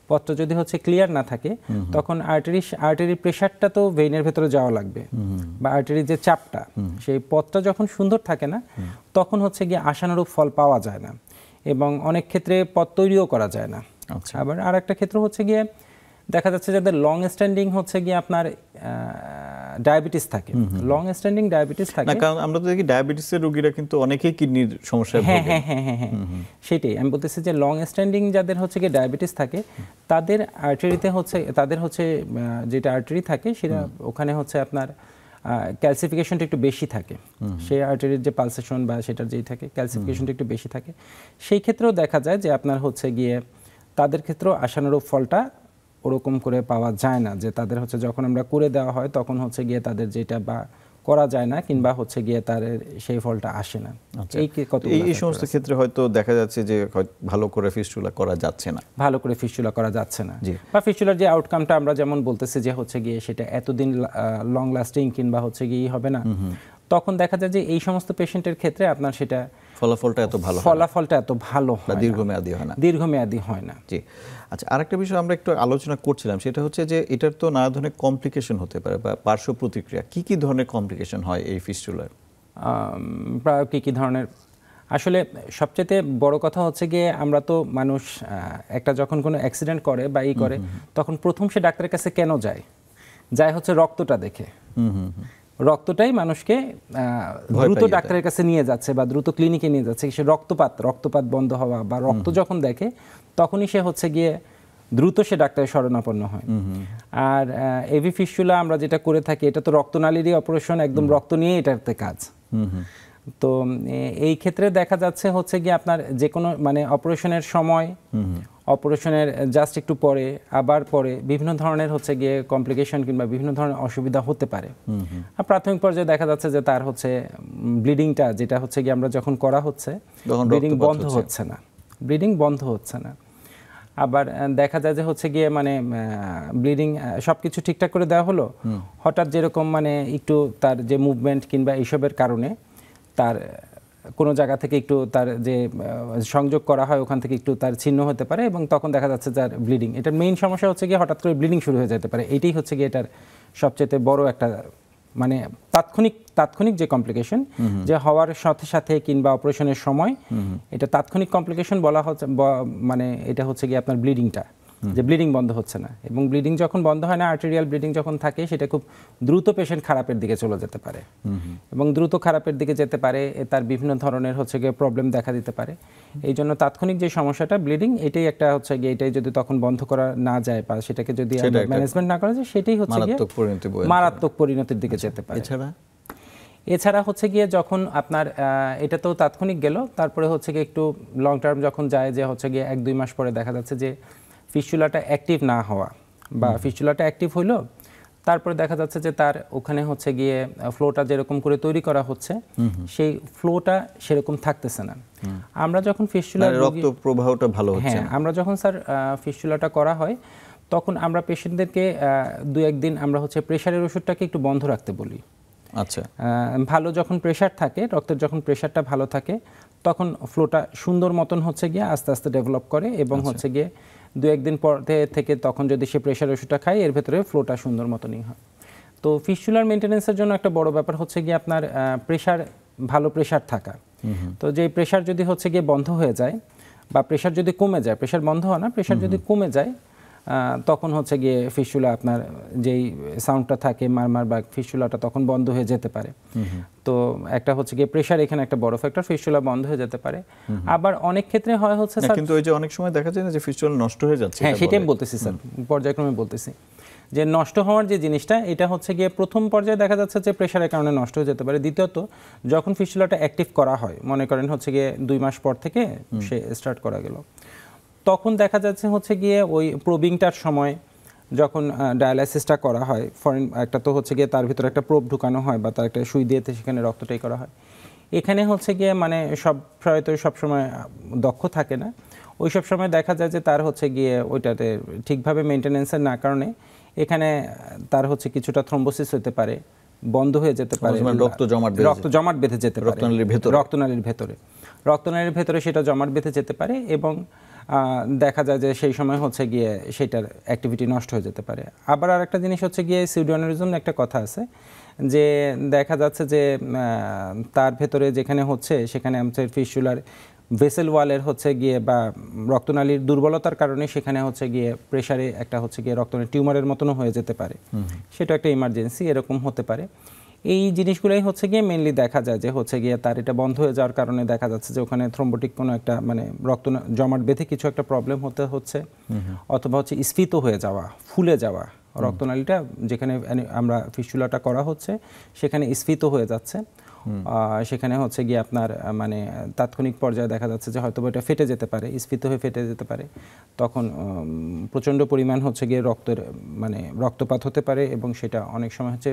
পথটা যদি হচ্ছে ক্লিয়ার না থাকে তখন আর্টারি প্রেশারটা তো ভেইনের ভেতরে যাওয়া লাগবে, বা আর্টারির যে চাপটা, সেই পথটা যখন সুন্দর থাকে না তখন হচ্ছে গিয়ে আশানুরূপ ফল পাওয়া যায় না এবং অনেক ক্ষেত্রে পথ তৈরিও করা যায় না। আবার আর একটা ক্ষেত্র হচ্ছে গিয়ে দেখা যাচ্ছে যাদের লং স্ট্যান্ডিং হচ্ছে গিয়ে আপনার ডায়াবেটিস থাকে, লং স্ট্যান্ডিং ডায়াবেটিস থাকে, কারণ আমরা তো দেখি ডায়াবেটিসের রোগীরা কিন্তু অনেকেই কিডনির সমস্যায় ভোগে। হ্যাঁ, সেটাই আমি বলতেছি যে লং স্ট্যান্ডিং যাদের হচ্ছে গিয়ে ডায়াবেটিস থাকে তাদের আর্টারিতে হচ্ছে যেটা আর্টারি থাকে সেটা ওখানে হচ্ছে আপনার ক্যালসিফিকেশনটা একটু বেশি থাকে, সেই আর্টারির যে পালসেশন বা সেটার যেই থাকে ক্যালসিফিকেশনটা একটু বেশি থাকে। সেই ক্ষেত্রেও দেখা যায় যে আপনার হচ্ছে গিয়ে তাদের ক্ষেত্রেও আশানুরূপ ফলটা ওরকম করে পাওয়া যায় না, যে তাদের হচ্ছে যখন আমরা করে দেওয়া হয় তখন হচ্ছে গিয়ে তাদের যেটা বা করা যায় না কিংবা হচ্ছে গিয়ে তার সেই ফলটা আসে না। এই সমস্ত ক্ষেত্রে হয়তো দেখা যাচ্ছে যে ভালো করে ফিস্টুলা করা যাচ্ছে না, ভালো করে ফিস্টুলা করা যাচ্ছে না, বা ফিস্টুলার যে আউটকামটা আমরা যেমন বলতেছি যে হচ্ছে গিয়ে সেটা এতদিন লং লাস্টিং কিংবা হচ্ছে গিয়ে হবে না, তখন দেখা যায় যে এই সমস্ত পেশেন্টের ক্ষেত্রে আপনার সেটা ফলাফলটা এত ভালো হয় না, দীর্ঘমেয়াদী হয় না। জি, আচ্ছা, আরেকটা বিষয় আমরা একটু আলোচনা করছিলাম, সেটা হচ্ছে যে এটার তো নানা ধরনের কমপ্লিকেশন হতে পারে বা পার্শ্ব প্রতিক্রিয়া। কি ধরনের কমপ্লিকেশন হয় এই ফিস্টুলার? প্রায় কি ধরনের, আসলে সবচেয়ে বড় কথা হচ্ছে গিয়ে আমরা তো মানুষ একটা যখন কোনো অ্যাক্সিডেন্ট করে বা করে তখন প্রথম সে ডাক্তারের কাছে কেন যায় হচ্ছে রক্তটা দেখে। রক্তটাই মানুষকে দ্রুত ডাক্তারের কাছে নিয়ে যাচ্ছে বা দ্রুত ক্লিনিকে নিয়ে যাচ্ছে। সে রক্তপাত বন্ধ হওয়া বা রক্ত যখন দেখে তখনই সে হচ্ছে গিয়ে দ্রুত সে ডাক্তারের শরণাপন্ন হয়। আর এভি ফিস্টুলা আমরা যেটা করে থাকি এটা তো রক্তনালীরই অপারেশন, একদম রক্ত নিয়ে এটাতে কাজ। তো এই ক্ষেত্রে দেখা যাচ্ছে হচ্ছে গিয়ে আপনার যে কোনো মানে অপারেশনের সময়, অপারেশনের জাস্ট একটু পরে, আবার পরে বিভিন্ন ধরনের হচ্ছে গিয়ে কমপ্লিকেশন কিংবা বিভিন্ন ধরনের অসুবিধা হতে পারে। আর প্রাথমিক পর্যায়ে দেখা যাচ্ছে যে তার হচ্ছে ব্লিডিংটা যেটা হচ্ছে গিয়ে আমরা যখন করা হচ্ছে ব্লিডিং বন্ধ হচ্ছে না। আবার দেখা যায় যে হচ্ছে গিয়ে মানে ব্লিডিং সবকিছু ঠিকঠাক করে দেওয়া হলো, হঠাৎ যেরকম মানে একটু তার যে মুভমেন্ট কিংবা এইসবের কারণে তার কোনো জায়গা থেকে একটু তার যে সংযোগ করা হয় ওখান থেকে একটু তার ছিন্ন হতে পারে এবং তখন দেখা যাচ্ছে তার ব্লিডিং। এটার মেইন সমস্যা হচ্ছে গিয়ে হঠাৎ করে ব্লিডিং শুরু হয়ে যেতে পারে। এটাই হচ্ছে গিয়ে এটার সবচেয়ে বড় একটা মানে তাৎক্ষণিক যে কমপ্লিকেশন, যে হওয়ার সাথে সাথে কিংবা অপারেশনের সময় এটা তাৎক্ষণিক কমপ্লিকেশন বলা হচ্ছে, মানে এটা হচ্ছে গিয়ে আপনার ব্লিডিংটা, যে ব্লিডিং বন্ধ হচ্ছে না। এবং ব্লিডিং যখন বন্ধ হয় না, আর্টেরিয়াল ব্লিডিং যখন থাকে সেটা খুব দ্রুত পেশেন্ট খারাপের দিকে চলে যেতে পারে এবং দ্রুত খারাপের দিকে যেতে পারে, তার বিভিন্ন ধরনের হচ্ছে গিয়ে প্রবলেম দেখা দিতে পারে। এই জন্য তাৎক্ষণিক যে সমস্যাটা ব্লিডিং, এটাই একটা হচ্ছে গিয়ে এটাই যদি তখন বন্ধ করা না যায় বা সেটাকে যদি ম্যানেজমেন্ট না করা যায় সেটাই হচ্ছে গিয়ে মারাত্মক পরিণতির দিকে যেতে পারে। এছাড়া হচ্ছে গিয়ে যখন আপনার এটা তো তাৎক্ষণিক গেল, তারপরে হচ্ছে গিয়ে একটু লং টার্ম যখন যায়, যে হচ্ছে গিয়ে 1-2 মাস পরে দেখা যাচ্ছে যে ফিস্টুলাটা অ্যাক্টিভ না হওয়া বা ফিস্টুলাটা অ্যাক্টিভ হইলো, তারপরে দেখা যাচ্ছে যে তার ওখানে হচ্ছে গিয়ে ফ্লোটা যেরকম করে তৈরি করা হচ্ছে সেই ফ্লোটা সেরকম থাকতেছে না। আমরা যখন ফিস্টুলার রক্ত প্রবাহটা ভালো হচ্ছে না, আমরা যখন স্যার ফিস্টুলাটা করা হয় তখন আমরা পেশেন্টদেরকে 2-1 দিন আমরা হচ্ছে প্রেশারের ওষুধটাকে একটু বন্ধ রাখতে বলি। আচ্ছা, ভালো যখন প্রেশার থাকে, রক্তের যখন প্রেশারটা ভালো থাকে তখন ফ্লোটা সুন্দর মতন হচ্ছে গিয়ে আস্তে আস্তে ডেভেলপ করে এবং হচ্ছে গিয়ে 2-1 দিন পর থেকে তখন যদি সে প্রেশার ওষুধটা খায় এর ভেতরে ফ্লোটা সুন্দর মতনই হয়। তো ফিস্টুলার মেনটেন্যান্সের জন্য একটা বড় ব্যাপার হচ্ছে গিয়ে আপনার প্রেশার, ভালো প্রেশার থাকা। তো যে প্রেশার যদি হচ্ছে গিয়ে বন্ধ হয়ে যায় বা প্রেশার যদি কমে যায়, প্রেশার বন্ধ হয় না, প্রেশার যদি কমে যায় তখন হচ্ছে গিয়ে ফিস্টুলা আপনার যেই সাউন্ডটা থাকে মারমার বা ফিস্টুলাটা তখন বন্ধ হয়ে যেতে পারে। তো একটা হচ্ছে গিয়ে প্রেশার এখানে একটা বড় ফ্যাক্টর, ফিস্টুলা বন্ধ হয়ে যেতে পারে। আবার অনেক ক্ষেত্রে হয় হচ্ছে স্যার, কিন্তু ওই যে অনেক সময় দেখা যায় না যে ফিস্টুলা নষ্ট হয়ে যাচ্ছে। হ্যাঁ, সেটাই আমি বলতেছি স্যার, পর্যায়ক্রমে বলতেছি যে নষ্ট হওয়ার যে জিনিসটা এটা হচ্ছে গিয়ে প্রথম পর্যায়ে দেখা যাচ্ছে যে প্রেশারের কারণে নষ্ট হয়ে যেতে পারে। দ্বিতীয়ত যখন ফিস্টুলাটা অ্যাক্টিভ করা হয়, মনে করেন হচ্ছে গিয়ে 2 মাস পর থেকে সে স্টার্ট করা গেল, তখন দেখা যাচ্ছে হচ্ছে গিয়ে ওই প্রবিংটার সময় যখন ডায়ালাইসিসটা করা হয়, ফরেন একটা তো হচ্ছে গিয়ে তার ভিতরে একটা প্রোব ঢুকানো হয় বা তার একটা সুই দিয়েতে সেখানে রক্তটাই করা হয়। এখানে হচ্ছে গিয়ে মানে সবসময় দক্ষ থাকে না, ওই সব সময় দেখা যায় যে তার হচ্ছে গিয়ে ওইটাতে ঠিকভাবে মেনটেন্যান্সের না কারণে এখানে তার হচ্ছে কিছুটা থ্রম্বোসিস হতে পারে, বন্ধ হয়ে যেতে পারে, রক্ত জমাট বেঁধে যেতে পারে রক্তনালীর ভেতরে সেটা জমাট বেঁধে যেতে পারে এবং দেখা যায় যে সেই সময় হচ্ছে গিয়ে সেটার অ্যাক্টিভিটি নষ্ট হয়ে যেতে পারে। আবার আরেকটা জিনিস হচ্ছে গিয়ে সিউডোঅ্যানিউরিজম একটা কথা আছে যে দেখা যাচ্ছে যে তার ভেতরে যেখানে হচ্ছে সেখানে আমাদের ফিস্টুলার ভেসেল ওয়ালের হচ্ছে গিয়ে বা রক্তনালীর দুর্বলতার কারণে সেখানে হচ্ছে গিয়ে প্রেশারে একটা হচ্ছে গিয়ে রক্তনালী টিউমারের মতনও হয়ে যেতে পারে, সেটা একটা ইমার্জেন্সি এরকম হতে পারে। এই জিনিসগুলোই হচ্ছে গিয়ে মেইনলি দেখা যায় যে হচ্ছে গিয়ে তার এটা বন্ধ হয়ে যাওয়ার কারণে দেখা যাচ্ছে যে ওখানে থ্রম্বোটিক কোনো একটা মানে রক্ত জমাট বেঁধে কিছু একটা প্রবলেম হচ্ছে অথবা হচ্ছে স্ফীত হয়ে যাওয়া, ফুলে যাওয়া, রক্তনালীটা যেখানে আমরা ফিস্টুলাটা করা হচ্ছে সেখানে স্ফীত হয়ে যাচ্ছে, সেখানে হচ্ছে গিয়ে আপনার মানে তাৎক্ষণিক পর্যায়ে দেখা যাচ্ছে যে হয়তো এটা ফেটে যেতে পারে, স্ফীত হয়ে ফেটে যেতে পারে, তখন প্রচণ্ড পরিমাণ হচ্ছে গিয়ে রক্তপাত হতে পারে এবং সেটা অনেক সময় হচ্ছে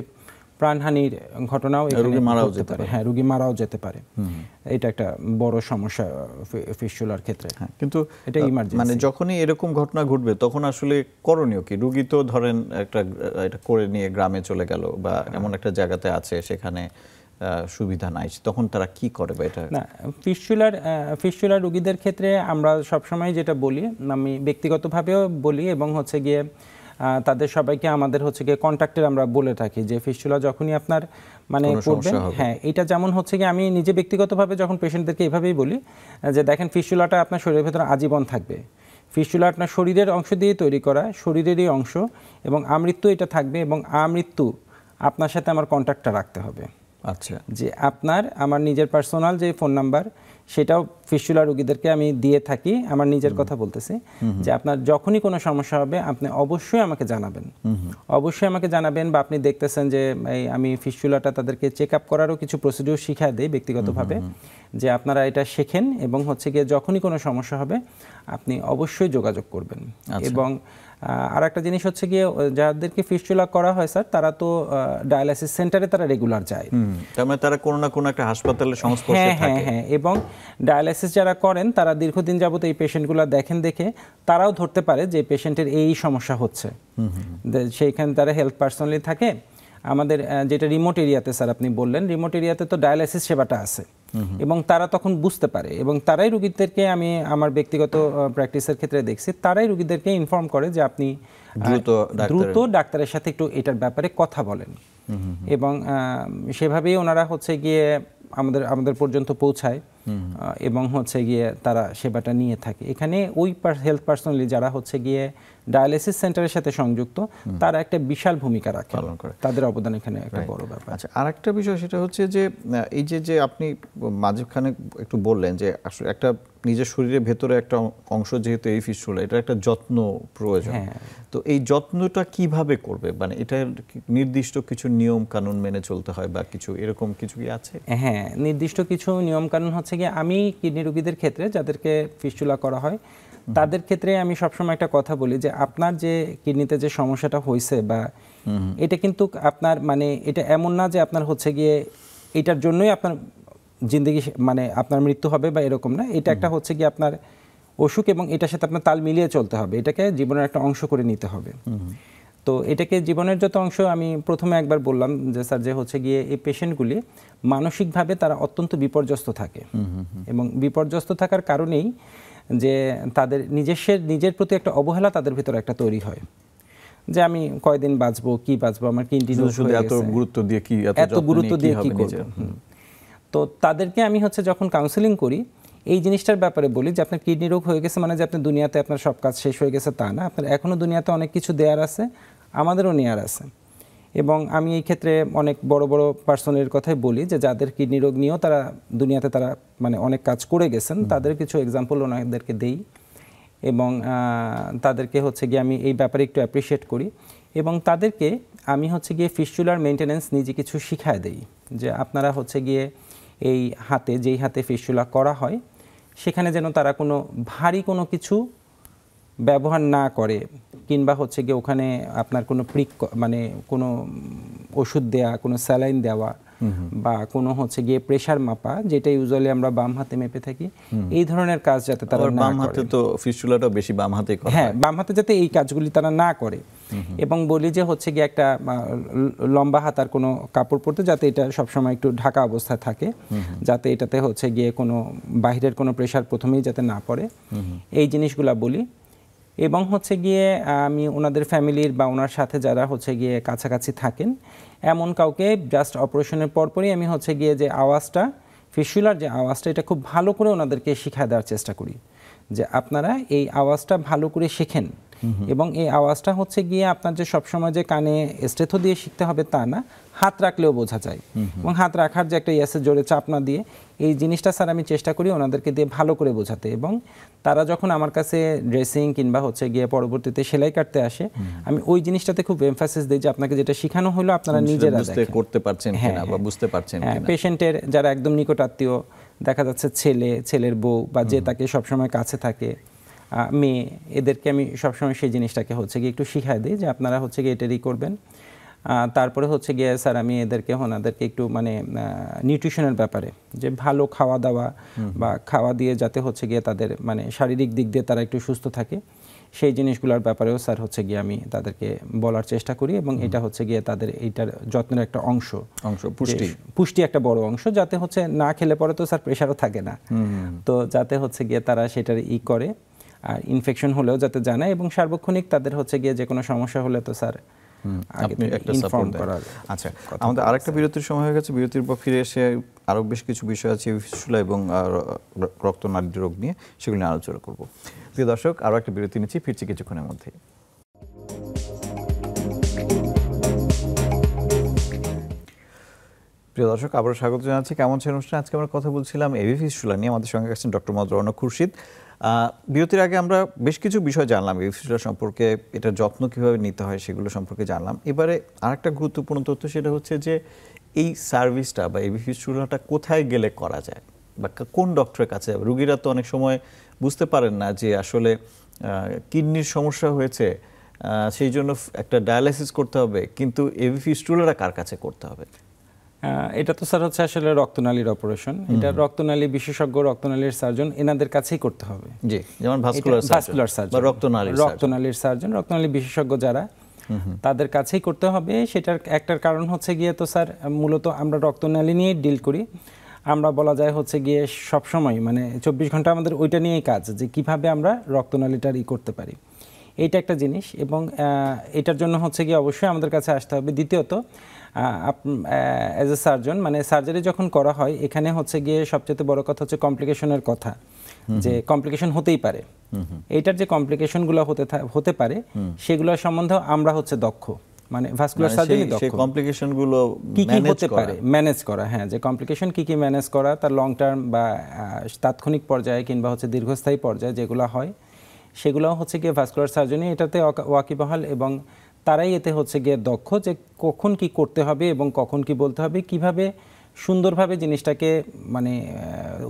প্রাণহানির ঘটনাও এখানে ঘটতে পারে। হ্যাঁ, রোগী মারাও যেতে পারে। এটা একটা বড় সমস্যা ফিস্টুলার ক্ষেত্রে। কিন্তু এটা ইমার্জেন্সি। মানে যখনই এরকম ঘটনা ঘটবে তখন আসলে করণীয় কি? রোগী তো ধরেন এটা করে নিয়ে গ্রামে চলে গেল বা এমন একটা জায়গাতে আছে সেখানে সুবিধা নাই, তখন তারা কি করবে? এটা না, ফিস্টুলার রোগীদের ক্ষেত্রে আমরা সবসময় যেটা বলি, আমি ব্যক্তিগতভাবেও বলি এবং হচ্ছে গিয়ে তাদের সবাইকে আমাদের হচ্ছে গিয়ে কন্ট্যাক্টের আমরা বলে থাকি যে ফিস্টুলা যখনই আপনার মানে করবেন, হ্যাঁ, এটা যেমন হচ্ছে গিয়ে আমি নিজে ব্যক্তিগতভাবে যখন পেশেন্টদেরকে এভাবেই বলি যে দেখেন ফিস্টুলাটা আপনার শরীরের ভেতরে আজীবন থাকবে। ফিস্টুলা আপনার শরীরের অংশ দিয়ে তৈরি করা, শরীরেরই অংশ, এবং আমৃত্যু এটা থাকবে এবং আমৃত্যু আপনার সাথে আমার কন্ট্যাক্টটা রাখতে হবে। আচ্ছা, যে আমার নিজের পার্সোনাল যে ফোন নাম্বার সেটাও ফিস্টুলা রোগীদেরকে আমি দিয়ে থাকি, আমার নিজের কথা বলতেছি, যে আপনার যখনই কোনো সমস্যা হবে আপনি অবশ্যই আমাকে জানাবেন, অবশ্যই আমাকে জানাবেন। বা আপনি দেখতেছেন যে আমি ফিস্টুলাটা তাদেরকে চেক আপ করারও কিছু প্রসিডিউর শিখিয়ে দেই ব্যক্তিগতভাবে, যে আপনারা এটা শেখেন এবং হচ্ছে গিয়ে যখনই কোনো সমস্যা হবে আপনি অবশ্যই যোগাযোগ করবেন। এবং আর একটা জিনিস হচ্ছে গিয়ে যাদেরকে ফিস্টুলা করা হয় স্যার, তারা তো ডায়ালাইসিস সেন্টারে তারা রেগুলার যায়, তার মানে তারা কোনো না কোনো একটা হাসপাতালের সংস্পর্শে থাকে। হ্যাঁ, এবং ডায়ালাইসিস যারা করেন তারা দীর্ঘদিন যাবত এই পেশেন্টগুলো দেখে তারাও ধরতে পারে যে পেশেন্টের এই সমস্যা হচ্ছে। সেইখানে তারা হেলথ পার্সোনালি থাকে। আমাদের যেটা রিমোট এরিয়াতে স্যার আপনি বললেন, রিমোট এরিয়াতে তো ডায়ালাইসিস সেবাটা আছে এবং তারা তখন বুঝতে পারে এবং তারাই রোগীদেরকে, আমি আমার ব্যক্তিগত প্র্যাকটিসের ক্ষেত্রে দেখছি, তারাই রোগীদেরকে ইনফর্ম করে যে আপনি দ্রুত ডাক্তারের সাথে একটু এটার ব্যাপারে কথা বলেন। এবং সেভাবেই ওনারা হচ্ছে গিয়ে আমাদের পর্যন্ত পৌঁছায় এবং হচ্ছে গিয়ে তারা সেবাটা নিয়ে থাকে। এখানে ওই হেলথ পার্সোনালি যারা হচ্ছে গিয়ে ডায়ালিসিস সেন্টারের সাথে সংযুক্ত, তারা একটা বিশাল ভূমিকা পালন করে, তাদের অবদান এখানে একটা বড় ব্যাপার। আচ্ছা, আরেকটা বিষয় সেটা হচ্ছে যে এই যে আপনি মাঝখানে একটু বললেন যে আসলে একটা নিজের শরীরের ভেতরে একটা অংশ যেহেতু এই ফিস্টুলা, এটা একটা যত্ন প্রয়োজন। তো এই যত্নটা কিভাবে করবে? মানে এটার নির্দিষ্ট কিছু নিয়ম কানুন মেনে চলতে হয় বা কিছু এরকম কিছু কি আছে? হ্যাঁ, নির্দিষ্ট কিছু নিয়ম কানুন হচ্ছে গিয়ে, আমি কিডনি রোগীদের ক্ষেত্রে যাদেরকে ফিস্টুলা করা হয় তাদের ক্ষেত্রে আমি সবসময় একটা কথা বলি যে আপনার যে কিডনিতে যে সমস্যাটা হয়েছে বা এটা কিন্তু আপনার মানে এটা এমন না যে আপনার হচ্ছে গিয়ে এটার জন্যই আপনার জিন্দগি মানে আপনার মৃত্যু হবে বা এরকম না। এটা একটা হচ্ছে গিয়ে আপনার অসুখ এবং এটার সাথে আপনার তাল মিলিয়ে চলতে হবে, এটাকে জীবনের একটা অংশ করে নিতে হবে। তো এটাকে জীবনের যত অংশ, আমি প্রথমে একবার বললাম যে স্যার যে হচ্ছে গিয়ে এই পেশেন্টগুলি মানসিকভাবে তারা অত্যন্ত বিপর্যস্ত থাকে এবং বিপর্যস্ত থাকার কারণেই যে তাদের নিজের প্রতি একটা অবহেলা তাদের ভিতরে একটা তৈরি হয়, যে আমি কয়দিন বাঁচবো, কি বাঁচবো, আমার কিডনি এত গুরুত্ব দিয়ে কি করব। তো তাদেরকে আমি হচ্ছে যখন কাউন্সেলিং করি এই জিনিসটার ব্যাপারে বলি যে আপনার কিডনি রোগ হয়ে গেছে মানে যে আপনি দুনিয়াতে আপনার সব কাজ শেষ হয়ে গেছে তা না, আপনার এখনও দুনিয়াতে অনেক কিছু দেওয়ার আছে, আমাদেরও নেওয়ার আছে। এবং আমি এই ক্ষেত্রে অনেক বড় বড় পার্সনের কথাই বলি যে যাদের কিডনি রোগ নিয়েও তারা দুনিয়াতে তারা মানে অনেক কাজ করে গেছেন, তাদের কিছু এক্সাম্পল ওনাদেরকে দেই এবং তাদেরকে হচ্ছে গিয়ে আমি এই ব্যাপারে একটু অ্যাপ্রিসিয়েট করি এবং তাদেরকে আমি হচ্ছে গিয়ে ফিস্টুলার মেনটেন্যান্স নিজে কিছু শিখায় দেই, যে আপনারা হচ্ছে গিয়ে এই যেই হাতে ফিস্টুলা করা হয় সেখানে যেন তারা কোনো ভারী কোনো কিছু ব্যবহার না করে, কিংবা হচ্ছে গিয়ে ওখানে আপনার কোনো মানে কোনো ওষুধ দেয়া, কোনো স্যালাইন দেওয়া বা কোনো হচ্ছে গিয়ে প্রেসার মাপা, যেটা ইউজুয়ালি আমরা বাম হাতে মেপে থাকি, এই ধরনের কাজ যাতে তারা না করে। বাম হাতে তো ফিস্টুলাটা বেশি বাম হাতেই করা হয়। হ্যাঁ, বাম হাতে যাতে এই কাজগুলি তারা না করে এবং বলি যে হচ্ছে গিয়ে একটা লম্বা হাতার কোনো কাপড় পরতে, যাতে এটা সবসময় একটু ঢাকা অবস্থায় থাকে, যাতে এটাতে হচ্ছে গিয়ে কোনো বাহিরের কোনো প্রেসার প্রথমেই যাতে না পড়ে, এই জিনিসগুলা বলি। এবং হচ্ছে গিয়ে আমি ওনাদের ফ্যামিলির বা ওনার সাথে যারা হচ্ছে গিয়ে কাছাকাছি থাকেন এমন কাউকে জাস্ট অপারেশনের পরপরই আমি হচ্ছে গিয়ে যে আওয়াজটা, ফিস্টুলার যে আওয়াজটা, এটা খুব ভালো করে ওনাদেরকে শিখিয়ে দেওয়ার চেষ্টা করি, যে আপনারা এই আওয়াজটা ভালো করে শেখেন, এবং এই আওয়াজটা হচ্ছে গিয়ে আপনার যে সবসময় যে কানে স্টেথো দিয়ে শিখতে হবে তা না, হাত রাখলেও বোঝা যায়। এবং হাত রাখার যে একটা ইয়াসের জোরে চাপ না দিয়ে এই জিনিসটা স্যার আমি চেষ্টা করি ওনাদেরকে দিয়ে ভালো করে বোঝাতে। এবং তারা যখন আমার কাছে ড্রেসিং কিংবা হচ্ছে গিয়ে পরবর্তীতে সেলাই কাটতে আসে, আমি ওই জিনিসটাতে খুব এমফাসিস দিই যে আপনাকে যেটা শেখানো হলো আপনারা নিজেরা দেখেন, করতে পারছেন কিনা বা বুঝতে পারছেন কিনা। পেশেন্টের যারা একদম নিকট আত্মীয়, দেখা যাচ্ছে ছেলে, ছেলের বউ বা যে তাকে সবসময় কাছে থাকে, মেয়ে, এদেরকে আমি সবসময় সেই জিনিসটাকে হচ্ছে গিয়ে একটু শিখাই দিই যে আপনারা হচ্ছে গিয়ে এটারই করবেন। তারপরে হচ্ছে গিয়ে স্যার আমি ওনাদেরকে একটু মানে নিউট্রিশনের ব্যাপারে, যে ভালো খাওয়া দাওয়া বা খাওয়া দিয়ে যাতে হচ্ছে গিয়ে তাদের মানে শারীরিক দিক দিয়ে তারা একটু সুস্থ থাকে, সেই জিনিসগুলোর ব্যাপারেও স্যার হচ্ছে গিয়ে আমি তাদেরকে বলার চেষ্টা করি। এবং এটা হচ্ছে গিয়ে তাদের এইটার যত্নের একটা অংশ, পুষ্টি একটা বড় অংশ, যাতে হচ্ছে না খেলে পরে তো স্যার প্রেশারও থাকে না, তো যাতে হচ্ছে গিয়ে তারা সেটার করে, আর ইনফেকশন হলেও যাতে জানায়, এবং সার্বক্ষণিক তাদের হচ্ছে গিয়ে যে কোনো সমস্যা হলে তো স্যার আপনি একটা সাপোর্ট দেন। আচ্ছা, আমাদের আরেকটা বিরতির সময় হয়ে গেছে, বিরতির পর ফিরে এসে আরও বেশ কিছু বিষয় আছে ফিস্টুলা এবং রক্তনালী রোগ নিয়ে, সেগুলো নিয়ে আলোচনা করব। প্রিয় দর্শক, আরও একটা বিরতি নিচ্ছি, ফিরছি কিছুক্ষণের মধ্যেই। প্রিয় দর্শক, আবারও স্বাগত জানাচ্ছি কেমন ছিল অনুষ্ঠান। আজকে আমরা কথা বলছিলাম এভি ফিস্টুলা নিয়ে। আমাদের সঙ্গে আছেন ডক্টর মোহাম্মদ রওনক খুরশিদ। বিরতির আগে আমরা বেশ কিছু বিষয় জানলাম এভি ফিস্টুলা সম্পর্কে, এটার যত্ন কীভাবে নিতে হয় সেগুলো সম্পর্কে জানলাম। এবারে আরেকটা গুরুত্বপূর্ণ তথ্য, সেটা হচ্ছে যে এই সার্ভিসটা বা এভি ফিস্টুলাটা কোথায় গেলে করা যায় বা কোন ডক্টরের কাছে যাবে। রুগীরা তো অনেক সময় বুঝতে পারেন না যে আসলে কিডনির সমস্যা হয়েছে, সেই জন্য একটা ডায়ালাইসিস করতে হবে, কিন্তু এভি ফিস্টুলাটা কার কাছে করতে হবে? এটা তো স্যার হচ্ছে আসলে রক্তনালীর অপারেশন, এটা রক্তনালী বিশেষজ্ঞ, রক্তনালীর সার্জন, এনাদের কাছেই করতে হবে। জি, যেমন ভাস্কুলার সার্জন বা রক্তনালীর সার্জন, রক্তনালী বিশেষজ্ঞ যারা, তাদের কাছেই করতে হবে। সেটার একটার কারণ হচ্ছে গিয়ে তো স্যার মূলত আমরা রক্তনালী নিয়ে ডিল করি। আমরা বলা যায় হচ্ছে গিয়ে সবসময় মানে 24 ঘন্টা আমাদের ওইটা নিয়েই কাজ, যে কিভাবে আমরা রক্তনালীটার করতে পারি, এইটা একটা জিনিস। এবং এটার জন্য হচ্ছে গিয়ে অবশ্যই আমাদের কাছে আসতে হবে। দ্বিতীয়ত, অ্যাজ এ সার্জন মানে সার্জারি যখন করা হয়, এখানে হচ্ছে গিয়ে সবচেয়ে বড় কথা হচ্ছে কমপ্লিকেশনের কথা, যে কমপ্লিকেশন হতেই পারে। এইটার যে কমপ্লিকেশনগুলো হতে পারে সেগুলো সম্বন্ধে আমরা হচ্ছে দক্ষ, মানে ভাস্কুলার সার্জারি দক্ষ, সেই কমপ্লিকেশনগুলো কি কি হতে পারে ম্যানেজ করা। হ্যাঁ, যে কমপ্লিকেশন কি কি ম্যানেজ করা, তার লং টার্ম বা তাৎক্ষণিক পর্যায়ে কিংবা হচ্ছে দীর্ঘস্থায়ী পর্যায়ে যেগুলো হয়, সেগুলো হচ্ছে গিয়ে ভাস্কুলার সার্জনি এটাতে ওয়াকিবহাল, এবং তারাই এতে হচ্ছে গিয়ে দক্ষ, যে কখন কি করতে হবে এবং কখন কি বলতে হবে, কিভাবে সুন্দরভাবে জিনিসটাকে মানে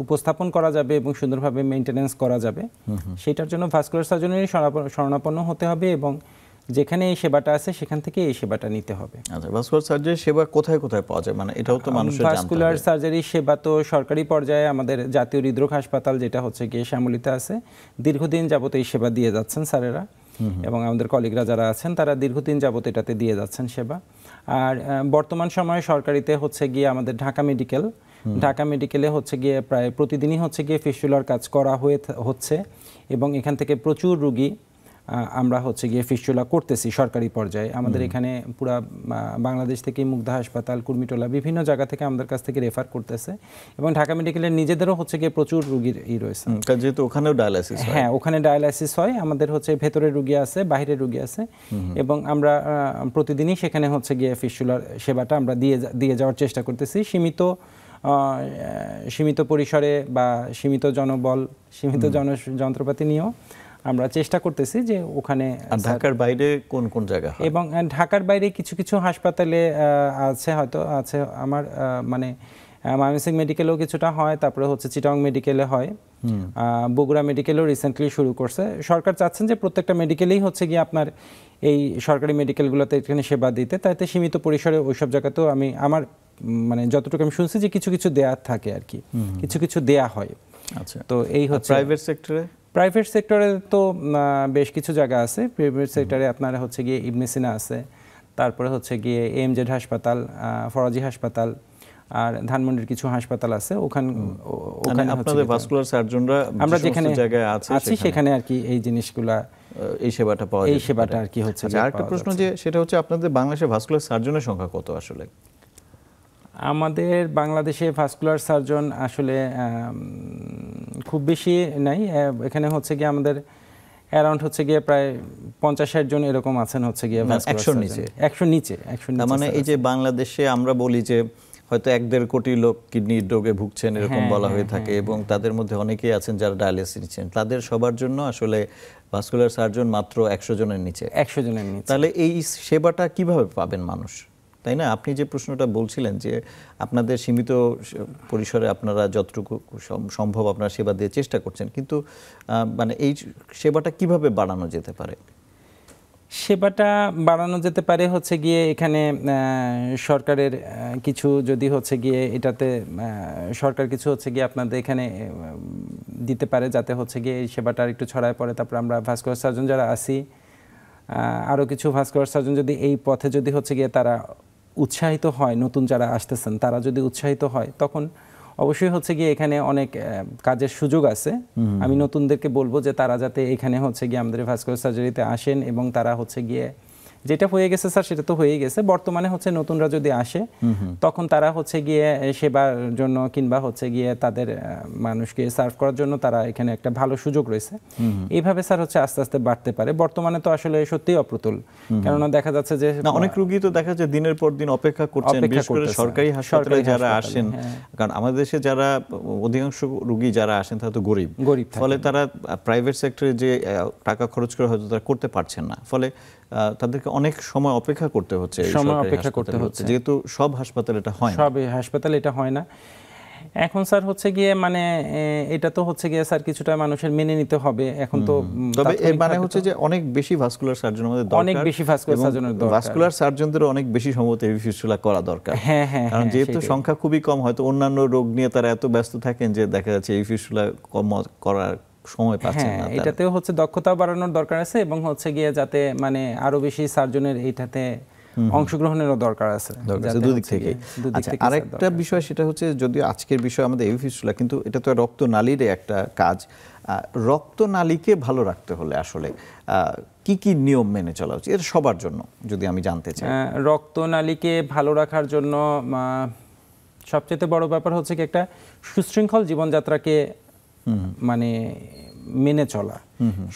উপস্থাপন করা যাবে এবং সুন্দরভাবে মেইনটেনেন্স করা যাবে, সেটার জন্য ভাস্কুলার সার্জনের শরণাপন্ন হতে হবে, এবং যেখানে এই সেবাটা আছে সেখান থেকে এই সেবাটা নিতে হবে। আচ্ছা, ভাস্কুলার সার্জারি সেবা কোথায় কোথায় পাওয়া যায়, মানে এটাও তো মানুষের জানতে হবে। ভাস্কুলার সার্জারি সেবা তো সরকারি পর্যায়ে আমাদের জাতীয় হৃদরোগ হাসপাতাল, যেটা হচ্ছে গিয়ে শ্যামলীতে আছে, দীর্ঘদিন যাবত এই সেবা দিয়ে যাচ্ছেন স্যারেরা, এবং আমাদের কলিগরা যারা আছেন তারা দীর্ঘদিন যাবত এটাতে দিয়ে যাচ্ছেন সেবা। আর বর্তমান সময়ে সরকারিতে হচ্ছে গিয়ে আমাদের ঢাকা মেডিকেলে হচ্ছে গিয়ে প্রায় প্রতিদিনই হচ্ছে গিয়ে ফিস্টুলার কাজ করা হচ্ছে, এবং এখান থেকে প্রচুর রুগী আমরা হচ্ছে গিয়ে ফিস্টুলা করতেছি সরকারি পর্যায়ে। আমাদের এখানে পুরা বাংলাদেশ থেকে মুগদা হাসপাতাল, কুর্মিটোলা, বিভিন্ন জায়গা থেকে আমাদের কাছ থেকে রেফার করতেছে, এবং ঢাকা মেডিকেলের নিজেদেরও হচ্ছে গিয়ে প্রচুর রুগীর রয়েছে, যেহেতু ওখানেও ডায়ালাইসিস হয়। হ্যাঁ, ওখানে ডায়ালাইসিস হয়। আমাদের হচ্ছে ভেতরের রুগী আছে, বাইরের রুগী আছে, এবং আমরা প্রতিদিনই সেখানে হচ্ছে গিয়ে ফিস্টুলার সেবাটা আমরা দিয়ে যাওয়ার চেষ্টা করতেছি, সীমিত পরিসরে বা সীমিত জনবল, সীমিত যন্ত্রপাতি নিয়েও আমরা চেষ্টা করতেছি যে ওখানে। ঢাকার বাইরে কোন কোন জায়গা হয়? এবং ঢাকার বাইরে কিছু কিছু হাসপাতালে আছে, হয়তো আছে আমার মানে ময়মনসিংহ মেডিকেলেও কিছুটা হয়, তারপরে হচ্ছে চিটাগং মেডিকেলে হয়, বগুড়া মেডিকেলেও রিসেন্টলি শুরু করছে। সরকার চাচ্ছেন যে প্রত্যেকটা মেডিকেলেই হচ্ছে গিয়ে আপনার এই সরকারি মেডিকেলগুলোতে এখানে সেবা দিতে, তাইতে সীমিত পরিসরে ওইসব জায়গাতেও আমার মানে যতটুকু আমি শুনছি যে কিছু কিছু দেয়া থাকে আর কি, কিছু কিছু দেয়া হয়। আচ্ছা, তো এই হচ্ছে প্রাইভেট সেক্টরে তো বেশ কিছু জায়গা আছে। প্রাইভেট সেক্টরে আপনার হচ্ছে গিয়ে ইবনে সিনা আছে, তারপরে হচ্ছে গিয়ে এমজেড হাসপাতাল, ফরাজি হাসপাতাল, আর ধানমন্ডির কিছু হাসপাতাল আছে। ওখানে আপনাদের ভাস্কুলার সার্জনরা আমরা যেখানে জায়গায় আছি সেখানে আর কি এই জিনিসগুলা, এই সেবাটা পাওয়া যায়, এই সেবাটা আর কি হচ্ছে। আরেকটা প্রশ্ন, যে সেটা হচ্ছে আপনাদের বাংলাদেশে ভাস্কুলার সার্জনের সংখ্যা কত আসলে? আমাদের বাংলাদেশে ভাস্কুলার সার্জন আসলে খুব বেশি নাই। এখানে হচ্ছে কি আমাদের অ্যারাউন্ড হচ্ছে গিয়ে প্রায় 50-60 জন এরকম আছেন হচ্ছে গিয়ে ভাস্কুলার 100 নিচে 100 নিচে মানে এই যে বাংলাদেশে আমরা বলি যে হয়তো 1-1.5 কোটি লোক কিডনির রোগে ভুগছেন এরকম বলা হয়ে থাকে এবং তাদের মধ্যে অনেকেই আছেন যারা ডায়ালিসিস নিচ্ছেন, তাদের সবার জন্য আসলে ভাস্কুলার সার্জন মাত্র 100 জনের নিচে। 100 জনের নিচে। তাহলে এই সেবাটা কিভাবে পাবেন মানুষ, তাই না? আপনি যে প্রশ্নটা বলছিলেন যে আপনাদের সীমিত পরিসরে আপনারা যতটুকু সম্ভব আপনারা সেবা দিয়ে চেষ্টা করছেন, কিন্তু মানে এই সেবাটা কিভাবে বাড়ানো যেতে পারে? সেবাটা বাড়ানো যেতে পারে হচ্ছে গিয়ে এখানে সরকারের কিছু যদি হচ্ছে গিয়ে এটাতে সরকার কিছু হচ্ছে গিয়ে আপনাদের এখানে দিতে পারে যাতে হচ্ছে গিয়ে এই সেবাটা একটু ছড়ায় পড়ে। তারপর আমরা ভাস্কুলার সার্জন যারা আছি আরও কিছু ভাস্কুলার সার্জন যদি এই পথে যদি হচ্ছে গিয়ে তারা উৎসাহিত হয়, নতুন যারা আসতেছেন তারা যদি উৎসাহিত হয় তখন অবশ্যই হচ্ছে গিয়ে এখানে অনেক কাজের সুযোগ আছে। আমি নতুনদেরকে বলবো যে তারা যাতে এখানে হচ্ছে গিয়ে আমাদের ভাস্কুলার সার্জারিতে আসেন এবং তারা হচ্ছে গিয়ে যেটা হয়ে গেছে স্যার সেটা তো হয়েই গেছে, বর্তমানে হচ্ছে নতুনরা যদি আসে তখন তারা হচ্ছে গিয়ে সেবার জন্য কিংবা হচ্ছে গিয়ে তাদের মানুষকে সার্ভ করার জন্য তারা এখানে একটা ভালো সুযোগ রয়েছে। এইভাবে স্যার হচ্ছে আস্তে আস্তে বাড়তে পারে। বর্তমানে তো আসলে সত্যিই অপ্রতুল, কেননা দেখা যাচ্ছে যে অনেক রোগী তো দেখা যায় দিনের পর দিন অপেক্ষা করছেন, বিশেষ করে সরকারি হাসপাতালে যারা আসেন, কারণ আমাদের দেশে যারা অধিকাংশ রোগী যারা আসেন তারা তো গরিব, ফলে তারা প্রাইভেট সেক্টরে যে টাকা খরচ করে হয়তো তারা করতে পারছেন না, ফলে তাদেরকে অনেক সময় অপেক্ষা করতে হচ্ছে, যেহেতু সব হাসপাতালে এটা হয় না। সব হাসপাতালে এটা হয় না। এখন স্যার হচ্ছে গিয়ে মানে এটা তো হচ্ছে গিয়ে স্যার কিছুটা মানুষের মেনে নিতে হবে এখন তো। তবে এর মানে হচ্ছে যে অনেক বেশি ভাস্কুলার সার্জন আমাদের দরকার, অনেক বেশি ভাস্কুলার সার্জনের দরকার, ভাস্কুলার সার্জনদের অনেক বেশি সম্ভবত এভি ফিস্টুলা করা দরকার। কারণ যেহেতু সংখ্যা খুবই কম, হয়তো অন্যান্য রোগ নিয়ে তারা এত ব্যস্ত থাকেন যে দেখা যাচ্ছে এভি ফিস্টুলা কম করার সময় পাচ্ছেন না। এটাতেও হচ্ছে দক্ষতা বাড়ানোর দরকার আছে এবং হচ্ছে গিয়ে যাতে মানে আরো বেশি সার্জনের এইটাতে অংশগ্রহণেরও দরকার আছে দুদিক থেকে। আচ্ছা, আরেকটা বিষয় সেটা হচ্ছে যদিও আজকের বিষয় আমাদের এভি ফিস্টুলা, কিন্তু এটা তো রক্তনালীর একটা কাজ। রক্তনালীকে ভালো রাখতে হলে আসলে কি কি নিয়ম মেনে চলা উচিত এটা সবার জন্য যদি আমি জানতে চাই? রক্তনালীকে ভালো রাখার জন্য সবচেয়ে বড় ব্যাপার হচ্ছে কি একটা সুশৃঙ্খল জীবনযাত্রাকে মানে মেনে চলা।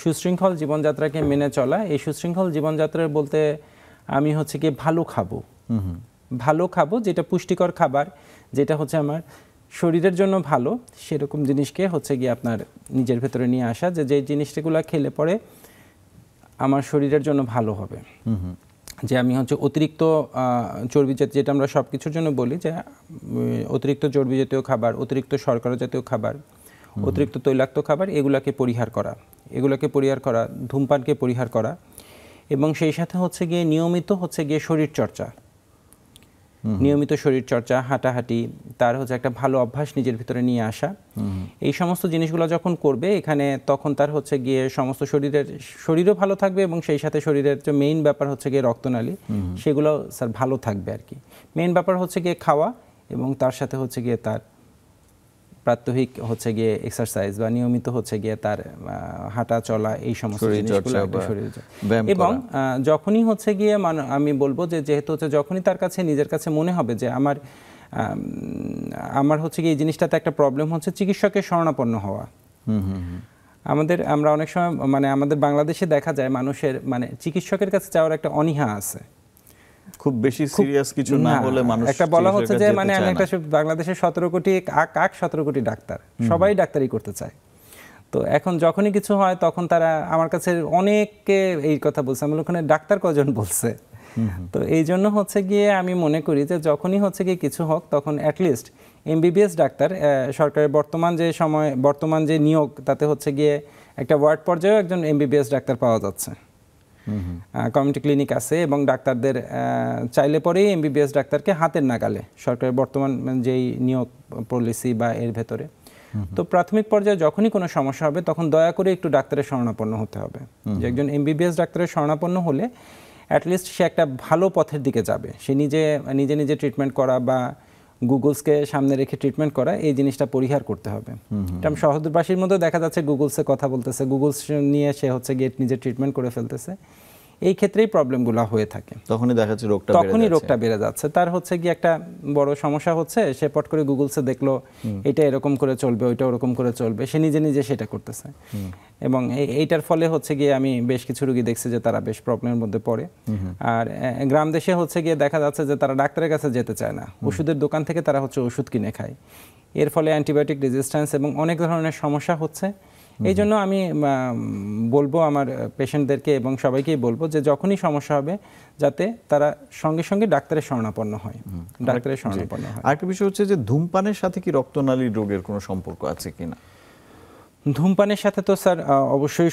সুশৃঙ্খল জীবনযাত্রাকে মেনে চলা, এই সুশৃঙ্খল জীবনযাত্রার বলতে আমি হচ্ছে কি ভালো খাবো যেটা পুষ্টিকর খাবার, যেটা হচ্ছে আমার শরীরের জন্য ভালো, সেরকম জিনিসকে হচ্ছে গিয়ে আপনার নিজের ভেতরে নিয়ে আসা, যে যে জিনিসগুলো খেলে পরে আমার শরীরের জন্য ভালো হবে। যে আমি হচ্ছে অতিরিক্ত চর্বি জাতীয়, যেটা আমরা সব কিছুর জন্য বলি যে অতিরিক্ত চর্বি জাতীয় খাবার, অতিরিক্ত শর্করা জাতীয় খাবার, অতিরিক্ত তৈলাক্ত খাবার, এগুলাকে পরিহার করা, ধূমপানকে পরিহার করা এবং সেই সাথে হচ্ছে গিয়ে নিয়মিত হচ্ছে গিয়ে শরীর চর্চা, হাঁটাহাঁটি, তার হচ্ছে একটা ভালো অভ্যাস নিজের ভিতরে নিয়ে আসা। এই সমস্ত জিনিসগুলো যখন করবে এখানে তখন তার হচ্ছে গিয়ে সমস্ত শরীরও ভালো থাকবে এবং সেই সাথে শরীরের যে মেইন ব্যাপার হচ্ছে গিয়ে রক্তনালী, সেগুলো স্যার ভালো থাকবে আর কি। মেইন ব্যাপার হচ্ছে গিয়ে খাওয়া এবং তার সাথে হচ্ছে গিয়ে তার প্রাত্যহিক হচ্ছে গিয়ে এক্সারসাইজ বা নিয়মিত হচ্ছে গিয়ে তার হাঁটা চলা, এই সমস্ত জিনিসগুলো এবং যখনই হচ্ছে গিয়ে আমি বলবো যে যেহেতু হচ্ছে যখনই তার কাছে নিজের কাছে মনে হবে যে আমার হচ্ছে গিয়ে এই জিনিসটাতে একটা প্রবলেম হচ্ছে, চিকিৎসকের শরণাপন্ন হওয়া। আমরা অনেক সময় মানে আমাদের বাংলাদেশে দেখা যায় মানুষের মানে চিকিৎসকের কাছে যাওয়ার একটা অনীহা আছে, খুব বেশি সিরিয়াস কিছু না হলে মানুষ একটা বলা হচ্ছে যে মানে আমি একটা বাংলাদেশের 17 কোটি ডাক্তার, সবাই ডাক্তারি করতে চায়। তো এখন যখনই কিছু হয় তখন তারা আমার কাছে অনেককে এই কথা বলছে, আমি ওখানে ডাক্তার কজন বলছে। তো এই জন্য হচ্ছে গিয়ে আমি মনে করি যে যখনই হচ্ছে গিয়ে কিছু হোক তখন অ্যাটলিস্ট এমবিবিএস ডাক্তার, সরকারের বর্তমান যে নিয়োগ তাতে হচ্ছে গিয়ে একটা ওয়ার্ড পর্যায়েও একজন এমবিবিএস ডাক্তার পাওয়া যাচ্ছে। কমিউনিটি ক্লিনিক আছে এবং ডাক্তারদের চাইলে পরেই এমবিবিএস ডাক্তারকে হাতের নাগালে সরকারের বর্তমান যেই নিয়োগ পলিসি বা এর ভেতরে। তো প্রাথমিক পর্যায়ে যখনই কোনো সমস্যা হবে তখন দয়া করে একটু ডাক্তারের শরণাপন্ন হতে হবে। যে একজন এমবিবিএস ডাক্তারের শরণাপন্ন হলে অ্যাটলিস্ট সে একটা ভালো পথের দিকে যাবে। সে নিজে ট্রিটমেন্ট করা বা গুগলসকে সামনে রেখে ট্রিটমেন্ট করা, এই জিনিসটা পরিহার করতে হবে। এটা শহরবাসীর মধ্যে দেখা যাচ্ছে গুগলসে কথা বলতেছে, গুগলস নিয়ে সে হচ্ছে গিয়ে নিজের ট্রিটমেন্ট করে ফেলতেছে। এই ক্ষেত্রেই প্রবলেমগুলো হয়ে থাকে। তখনই দেখা যাচ্ছে তখনই রোগটা বেড়ে যাচ্ছে। তার হচ্ছে কি একটা বড় সমস্যা হচ্ছে, সে পট করে গুগলসে দেখলো এটা এরকম করে চলবে, ওইটা ওরকম করে চলবে, সে নিজে নিজে সেটা করতেছে। এবং এইটার ফলে হচ্ছে গিয়ে আমি বেশ কিছু রোগী দেখছি যে তারা বেশ প্রবলেমের মধ্যে পড়ে। আর গ্রাম দেশে হচ্ছে গিয়ে দেখা যাচ্ছে যে তারা ডাক্তারের কাছে যেতে চায় না, ওষুধের দোকান থেকে তারা হচ্ছে ওষুধ কিনে খায়। এর ফলে অ্যান্টিবায়োটিক রেজিস্ট্যান্স এবং অনেক ধরনের সমস্যা হচ্ছে। এই জন্য আমি বলবো আমার পেশেন্টদেরকে এবং সবাইকেই বলবো যে যখনই সমস্যা হবে যাতে তারা সঙ্গে সঙ্গে ডাক্তারের শরণাপন্ন হয়, ডাক্তারের শরণাপন্ন হয়। আরেকটা বিষয় হচ্ছে যে ধূমপানের সাথে কি রক্তনালীর রোগের কোনো সম্পর্ক আছে কিনা? ধূমপানের সাথে তো স্যার অবশ্যই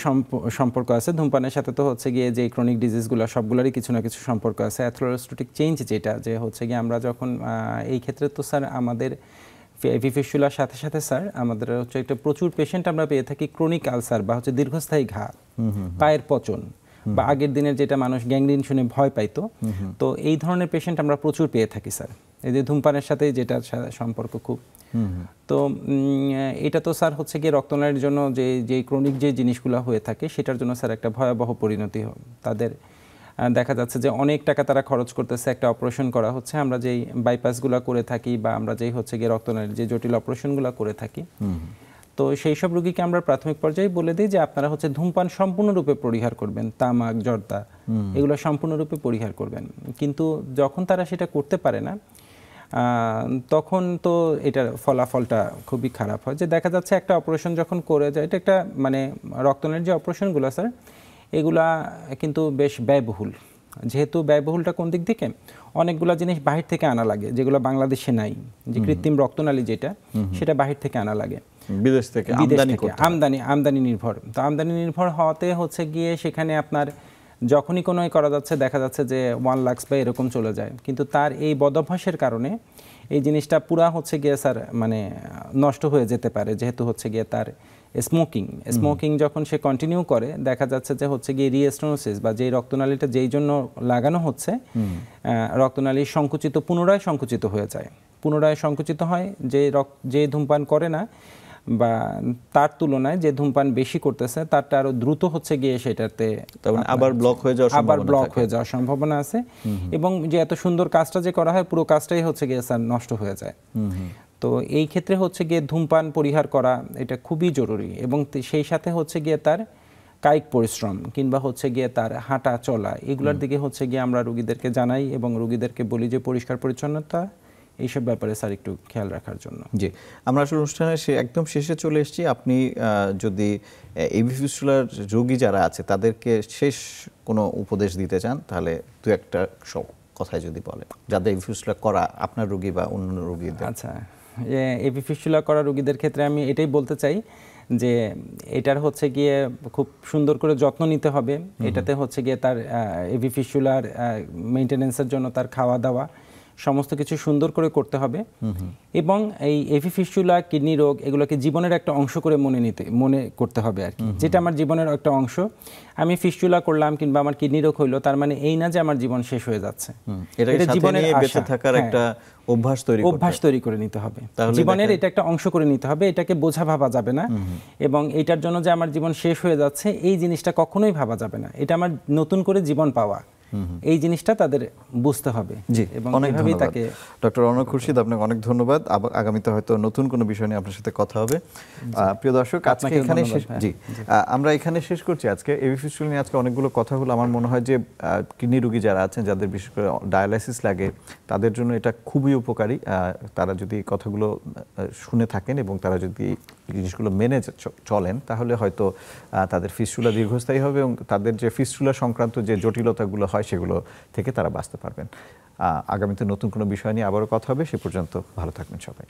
সম্পর্ক আছে। ধূমপানের সাথে তো হচ্ছে গিয়ে যে ক্রনিক ডিজিজগুলো সবগুলোরই কিছু না কিছু সম্পর্ক আছে। অ্যাথেরোস্ক্লেরোটিক চেঞ্জ যেটা যে হচ্ছে গিয়ে আমরা যখন এই ক্ষেত্রে তো স্যার আমাদের এভি ফিস্টুলার সাথে সাথে স্যার আমাদের হচ্ছে একটা প্রচুর পেশেন্ট আমরা পেয়ে থাকি ক্রনিক আলসার বা হচ্ছে দীর্ঘস্থায়ী ঘা, পায়ের পচন বা আগের দিনের যেটা মানুষ গ্যাংগ্রিন শুনে ভয় পাইতো, তো এই ধরনের পেশেন্ট আমরা প্রচুর পেয়ে থাকি স্যার, এই যে ধূমপানের সাথে যেটা সম্পর্ক খুব। তো এটা তো স্যার হচ্ছে গিয়ে রক্তনালীর জন্য যে ক্রনিক যে জিনিসগুলো হয়ে থাকে সেটার জন্য স্যার একটা ভয়াবহ পরিণতি তাদের দেখা যাচ্ছে যে অনেক টাকা তারা খরচ করতেছে, একটা অপারেশন করা হচ্ছে। আমরা যেই বাইপাসগুলো করে থাকি বা আমরা যেই হচ্ছে গিয়ে রক্তনালীর যে জটিল অপারেশনগুলো করে থাকি, তো সেই সব রোগীকে আমরা প্রাথমিক পর্যায়ে বলে দিই যে আপনারা হচ্ছে ধূমপান সম্পূর্ণরূপে পরিহার করবেন, তামাক জর্দা এগুলো সম্পূর্ণরূপে পরিহার করবেন। কিন্তু যখন তারা সেটা করতে পারে না তখন তো এটার ফলাফলটা খুবই খারাপ হয়। যে দেখা যাচ্ছে একটা অপারেশন যখন করে যায়, এটা একটা মানে রক্তনালীর যে অপারেশনগুলো স্যার এগুলা কিন্তু বেশ ব্যয়বহুল। যেহেতু ব্যয়বহুলটা কোন দিক থেকে, অনেকগুলো জিনিস বাহির থেকে আনা লাগে যেগুলো বাংলাদেশে নাই। যে কৃত্রিম রক্তনালী যেটা সেটা বাহির থেকে আনা লাগে, বিদেশ থেকে আমদানি নির্ভর। তো আমদানি নির্ভর হওয়াতে হচ্ছে গিয়ে সেখানে আপনার যখনই কোনো করা যাচ্ছে দেখা যাচ্ছে যে 1 লাখ বা এরকম চলে যায়। কিন্তু তার এই বদভ্যাসের কারণে এই জিনিসটা পুরা হচ্ছে গিয়ে স্যার মানে নষ্ট হয়ে যেতে পারে। যেহেতু হচ্ছে গিয়ে তার স্মোকিং যখন সে কন্টিনিউ করে দেখা যাচ্ছে যে হচ্ছে গিয়ে রিস্টেনোসিস বা যেই রক্তনালীটা যেই জন্য লাগানো হচ্ছে রক্তনালী সংকুচিত, পুনরায় সংকুচিত হয়ে যায়। পুনরায় সংকুচিত হয় যে ধূমপান করে না বা তার তুলনায় যে ধূমপান বেশি করতেছে তারটা আরো দ্রুত হচ্ছে গিয়ে সেটাতে আবার ব্লক হয়ে যাওয়ার সম্ভাবনা আছে। এবং যে এত সুন্দর কাজটা যে করা হয় পুরো কাজটাই হচ্ছে গিয়ে স্যার নষ্ট হয়ে যায়। তো এই ক্ষেত্রে হচ্ছে গিয়ে ধূমপান পরিহার করা এটা খুবই জরুরি। এবং সেই সাথে হচ্ছে গিয়ে তার কায়িক পরিশ্রম কিংবা হচ্ছে গিয়ে তার হাঁটা চলা এগুলোর দিকে হচ্ছে গিয়ে আমরা রোগীদেরকে জানাই এবং রোগীদেরকে বলি যে পরিষ্কার পরিচ্ছন্নতা এইসব ব্যাপারে স্যার একটু খেয়াল রাখার জন্য। জি, আমরা আসলে অনুষ্ঠানের একদম শেষে চলে এসেছি। আপনি যদি এভি ফিস্টুলার রোগী যারা আছে তাদেরকে শেষ কোনো উপদেশ দিতে চান তাহলে দু একটা কথায় যদি বলেন, যাদের এভি ফিস্টুলা করা আপনার রোগী বা অন্য রোগীদের। আচ্ছা, এভি ফিস্টুলা করা রোগীদের ক্ষেত্রে আমি এটাই বলতে চাই যে এটার হচ্ছে গিয়ে খুব সুন্দর করে যত্ন নিতে হবে। এটাতে হচ্ছে গিয়ে তার এভি ফিস্টুলার মেইনটেনেন্সের জন্য তার খাওয়া দাওয়া সমস্ত কিছু সুন্দর করে করতে হবে। এবং এই এভি ফিস্টুলা কিডনি রোগ এগুলোকে জীবনের একটা অংশ করে মনে করতে হবে আর কি, যেটা আমার জীবনের একটা অংশ। আমি ফিস্টুলা করলাম কিংবা আমার কিডনি রোগ হইলো তার মানে এই না যে আমার জীবন শেষ হয়ে যাচ্ছে। এটা জীবনের বেঁচে থাকার একটা অভ্যাস তৈরি করে নিতে হবে, জীবনের এটা একটা অংশ করে নিতে হবে। এটাকে বোঝা ভাবা যাবে না এবং এটার জন্য যে আমার জীবন শেষ হয়ে যাচ্ছে এই জিনিসটা কখনোই ভাবা যাবে না। এটা আমার নতুন করে জীবন পাওয়া, এই জিনিসটা তাদের বুঝতে হবে। জি, অনেক ধন্যবাদ ডক্টর রওনক খুরশিদ, আপনাকে অনেক ধন্যবাদ। আগামীতে হয়তো নতুন কোনো বিষয় নিয়ে আপনার সাথে কথা হবে। প্রিয় দর্শক, আজকে এখানে আমরা এখানে শেষ করছি। আজকে এভি ফিস্টুলা নিয়ে আজকে অনেকগুলো কথা হলো। আমার মনে হয় যে কিডনি রোগী যারা আছেন, যাদের বিশেষ করে ডায়ালাইসিস লাগে, তাদের জন্য এটা খুবই উপকারী। তারা যদি কথাগুলো শুনে থাকেন এবং তারা যদি জিনিসগুলো মেনে চলেন তাহলে হয়তো তাদের ফিস্টুলা দীর্ঘস্থায়ী হবে এবং তাদের যে ফিস্টুলা সংক্রান্ত যে জটিলতাগুলো হয় সেগুলো থেকে তারা বাঁচতে পারবেন। আগামীতে নতুন কোনো বিষয় নিয়ে আবারও কথা হবে। সে পর্যন্ত ভালো থাকবেন সবাই।